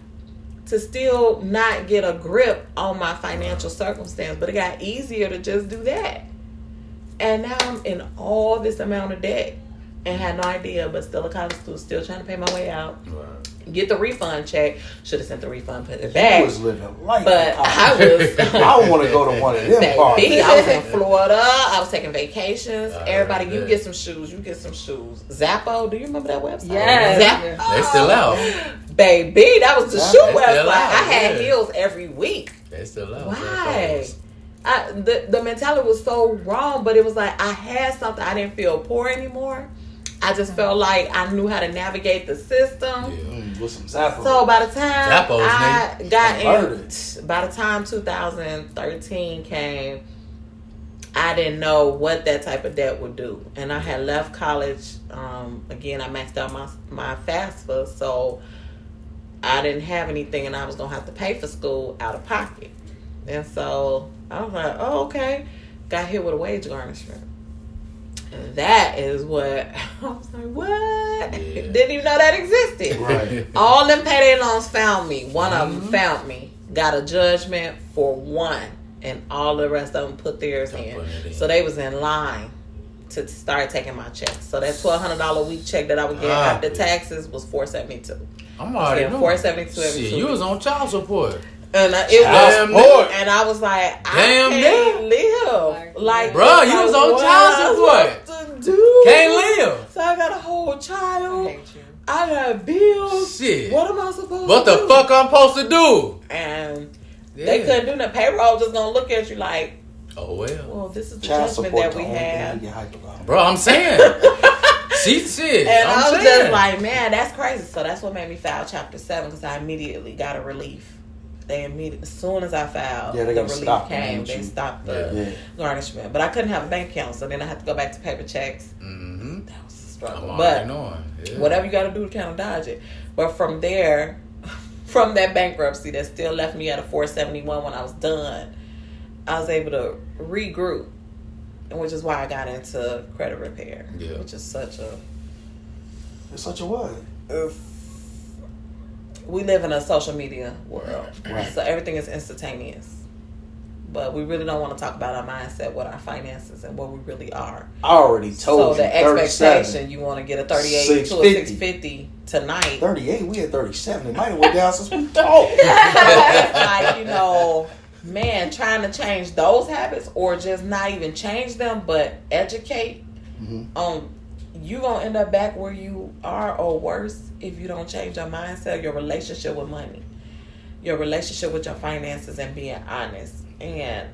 To still not get a grip on my financial circumstance. But it got easier to just do that. And now I'm in all this amount of debt and had no idea, but still a college student, still trying to pay my way out. Right. Get the refund check. Should have sent the refund, put it back. You was living life. But I was. I want to go to one of them parties. I was in Florida. I was taking vacations. Everybody, you get some shoes. You get some shoes. Zappo, do you remember that website? Yes. They still out. Baby, that was the shoe website. I had heels every week. They still out. Why? The mentality was so wrong, but it was like I had something. I didn't feel poor anymore. I just felt like I knew how to navigate the system. With some Zappos. So by the time I got in, by the time 2013 came, I didn't know what that type of debt would do. And I had left college. Again, I maxed out my FAFSA, so I didn't have anything, and I was going to have to pay for school out of pocket. And so I was like, oh, okay. Got hit with a wage garnishment. And that is what, I was like, what? Yeah. Didn't even know that existed. Right. All them payday loans found me. One of them found me. Got a judgment for one. And all the rest of them put theirs in. So they was in line to start taking my checks. So that $1,200 a week check that I would get after taxes was $472. I'm already $472 every 2 weeks. You was on child support. And and I was like, I can't live. Like, bro, you was on child support. To do. Can't live. So I got a whole child. I hate you. I I got bills. Shit. What am I supposed to do? What the fuck I'm supposed to do? And they couldn't do that. Payroll just gonna look at you like, oh well. This is the judgment that we have. Bro, I'm saying. Shit. And I was just like, man, that's crazy. So that's what made me file Chapter 7 because I immediately got a relief. As soon as I filed, the relief came. They stopped the garnishment. But I couldn't have a bank account, so then I had to go back to paper checks. Mm-hmm. That was a struggle. But whatever you got to do to kind of dodge it. But from there, from that bankruptcy that still left me at a 471 when I was done, I was able to regroup, which is why I got into credit repair, which is such a... It's such a what? We live in a social media world, so everything is instantaneous. But we really don't want to talk about our mindset, what our finances, and what we really are. I already told you. So the expectation, you want to get a 38 to a 650 tonight. 38? We had 37. It might have went down since we talked. It's like, man, trying to change those habits or just not even change them, but educate on... You gonna end up back where you are or worse if you don't change your mindset, your relationship with money, your relationship with your finances, and being honest. And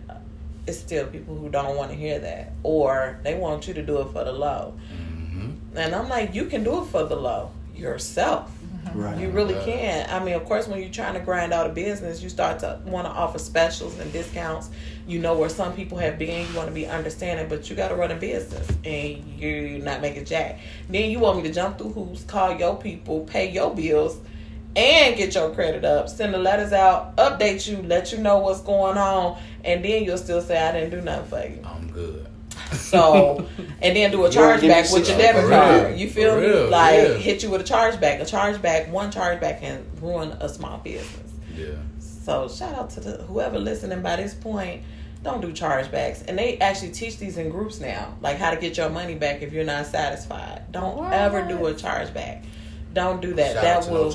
it's still people who don't want to hear that, or they want you to do it for the low. Mm-hmm. And I'm like, you can do it for the low yourself. Right. You really can. I mean, of course, when you're trying to grind out a business, you start to want to offer specials and discounts. You know where some people have been. You want to be understanding, but you got to run a business, and you're not making jack. Then you want me to jump through hoops, call your people, pay your bills, and get your credit up, send the letters out, update you, let you know what's going on, and then you'll still say, I didn't do nothing for you. I'm good. So, and then do a chargeback with your debit card. You feel me? Like, hit you with a chargeback. One chargeback can ruin a small business. Yeah. So, shout out to whoever listening by this point. Don't do chargebacks. And they actually teach these in groups now, like how to get your money back if you're not satisfied. Don't ever do a chargeback. Don't do that. That will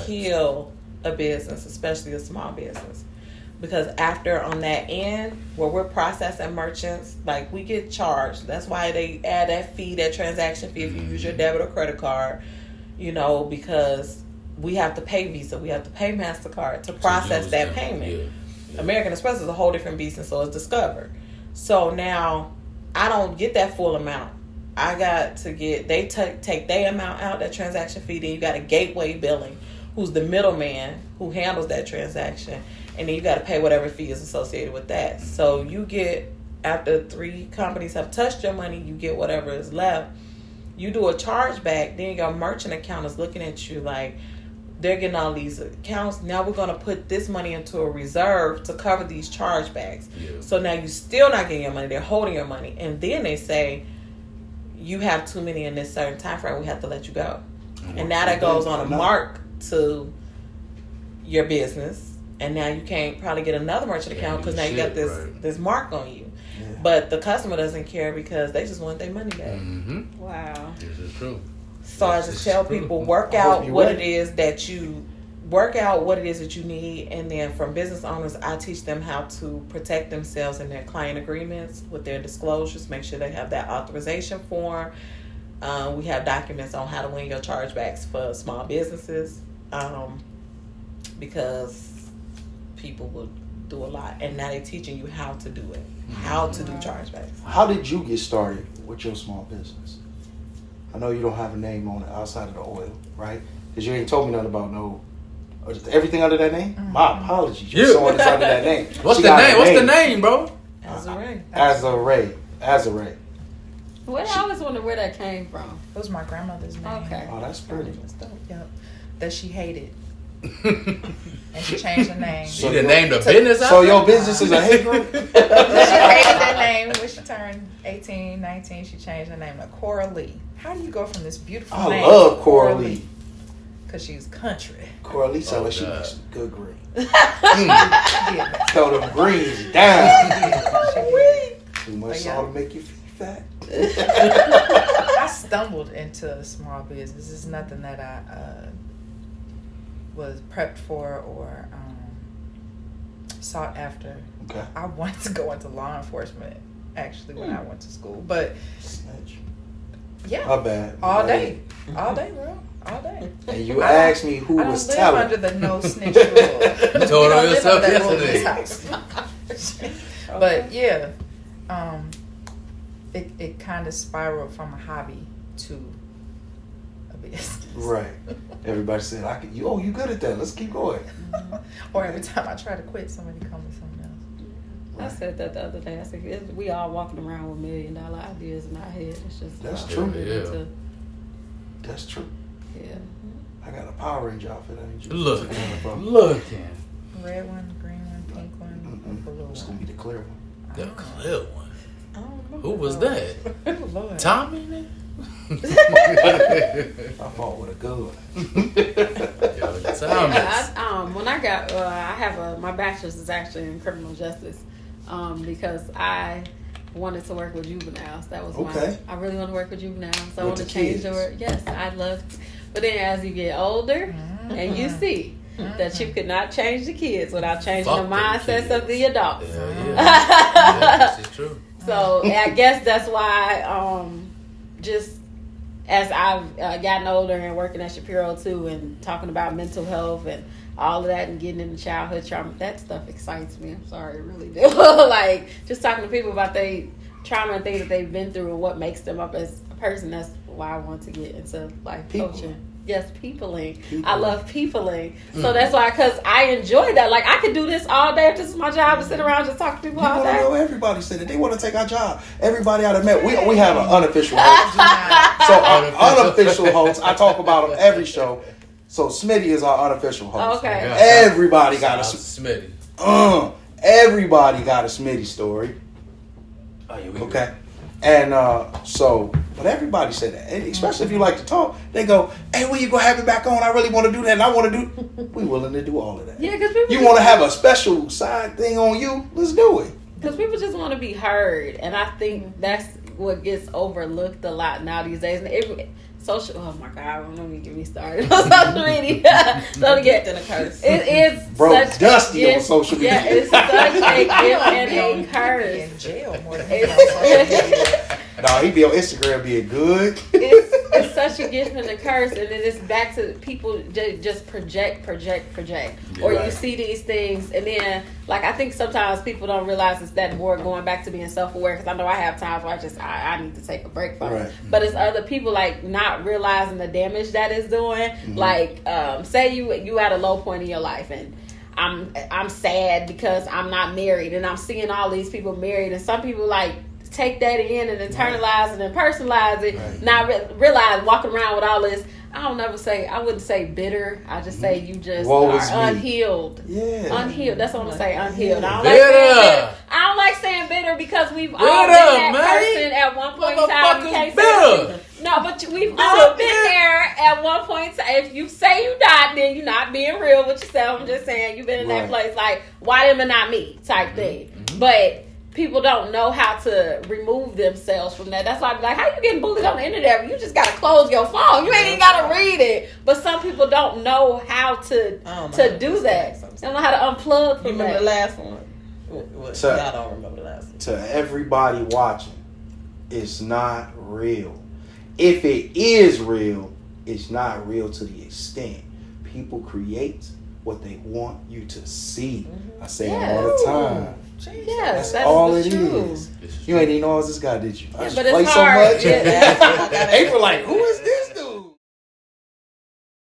kill a business, especially a small business. Because after on that end, where we're processing merchants, like we get charged. That's why they add that fee, that transaction fee if you use your debit or credit card, because we have to pay Visa, we have to pay MasterCard to process that payment. Yeah. American Express is a whole different beast, and so it's Discover. So now I don't get that full amount. I got to get, they take their amount out, that transaction fee, then you got a gateway billing, who's the middleman who handles that transaction. And then you got to pay whatever fee is associated with that. So you get, after 3 companies have touched your money, you get whatever is left. You do a chargeback, then your merchant account is looking at you like, they're getting all these accounts. Now we're going to put this money into a reserve to cover these chargebacks. Yeah. So now you're still not getting your money. They're holding your money. And then they say, you have too many in this certain time frame. We have to let you go. And now that goes on a mark to your business. And now you can't probably get another merchant account because now you got this mark on you. Yeah. But the customer doesn't care because they just want their money back. Mm-hmm. Wow. This is true. So I just tell people, work out what it is that you need, and then from business owners, I teach them how to protect themselves in their client agreements with their disclosures. Make sure they have that authorization form. We have documents on how to win your chargebacks for small businesses, because people will do a lot, and now they're teaching you how to do it, how to do chargebacks. How did you get started with your small business? I know you don't have a name on it outside of the oil, right? Because you ain't told me nothing about everything under that name. Mm-hmm. My apologies. You're showing this under that name. What's the name? What's the name, bro? Azure. Well, I always wonder where that came from. It was my grandmother's name. Okay. Oh, that's pretty. Yep. That she hated. And she changed the name. She didn't name the business out. So your business is a hate group? She hated that name. When she turned 18, 19, she changed her name to Coralie. How do you go from this beautiful name? I love Coralie. Because she's country. Coralie sounds like she makes some good green. Throw them greens down. Too much salt to make you feel fat. I stumbled into a small business. It's nothing that I was prepped for or sought after. Okay. I wanted to go into law enforcement actually when I went to school, but snitch. Yeah. My bad. All day, bro. All day. And you asked me who was telling. I don't live under the no snitch rule. You told on yourself yesterday. But yeah, it kind of spiraled from a hobby to a business. Right. Everybody said, you good at that. Let's keep going. Or every time I try to quit, somebody comes with something else. I said that the other day. I said we all walking around with $1 million ideas in our head. It's just that's true. Yeah. That's true. Yeah. I got a Power Ranger outfit. I need you. Looking. Red one, green one, pink one, blue one. It's gonna be the clear one. The clear one. I don't remember. Who was that? Oh, Lord. Tommy? I fought with a gun. When I got, I have my bachelor's is actually in criminal justice, because I wanted to work with juveniles. That was I really want to work with juveniles. So I want to change the word. Yes, I love. But then as you get older, and you see that you could not change the kids without changing the mindsets of the adults. Yeah, this is true. So I guess that's why, just as I've gotten older and working at Shapiro too, and talking about mental health and all of that, and getting into childhood trauma, that stuff excites me. I'm sorry, it really do. Like just talking to people about their trauma and things that they've been through and what makes them up as a person. That's why I want to get into life coaching. Yes, peopling. I love peopling. So that's why, because I enjoy that. Like, I could do this all day if this is my job, to sit around and just talk to people all day. Everybody said it. They want to take our job. Everybody out of met. We have an unofficial host. So unofficial host, I talk about on every show. So Smitty is our unofficial host. Okay. Everybody got a Smitty. Everybody got a Smitty story. Oh, yeah, okay. And but everybody said that, and especially if you like to talk, they go, "Hey, when you gonna have it back on? I really want to do that, and I want to do." We willing to do all of that. Yeah, because you want to have a special side thing on you? Let's do it. Because people just want to be heard, and I think that's what gets overlooked a lot now these days. And social, oh my God, don't even get me started on social media. Don't get in a curse. It is such dusty on social media. Yeah, it's such a gift and a curse. In jail more than No, he be on Instagram being good. It's such a gift and a curse, and then it's back to people just project. Or you see these things, and then like I think sometimes people don't realize it's that more going back to being self-aware. Because I know I have times where I need to take a break from it, but it's other people like not realizing the damage that it's doing. Mm-hmm. Like say you at a low point in your life, and I'm sad because I'm not married, and I'm seeing all these people married, and some people like take that in and internalize it and personalize it, not realize walking around with all this. I wouldn't say bitter. I just say you just are unhealed. Yeah. Unhealed. That's what I'm going to say, unhealed. I don't like saying bitter because we've all been that person at one point in time. You can't say no, but we've all been there at one point in time. If you say you not, then you're not being real with yourself. I'm just saying you've been in that place like, why them and not me type thing. But people don't know how to remove themselves from that. That's why I'm like, how you getting bullied on the internet? You just got to close your phone. You ain't even got to read it. But some people don't know how to do that. They don't know how to unplug from that. You remember the last one? I don't remember the last one. To everybody watching, it's not real. If it is real, it's not real to the extent. People create what they want you to see. Mm-hmm. I say it all the time. Yes, that's all it is. You ain't even know this guy, did you? Yeah, but it's hard. So much. April like, who is this?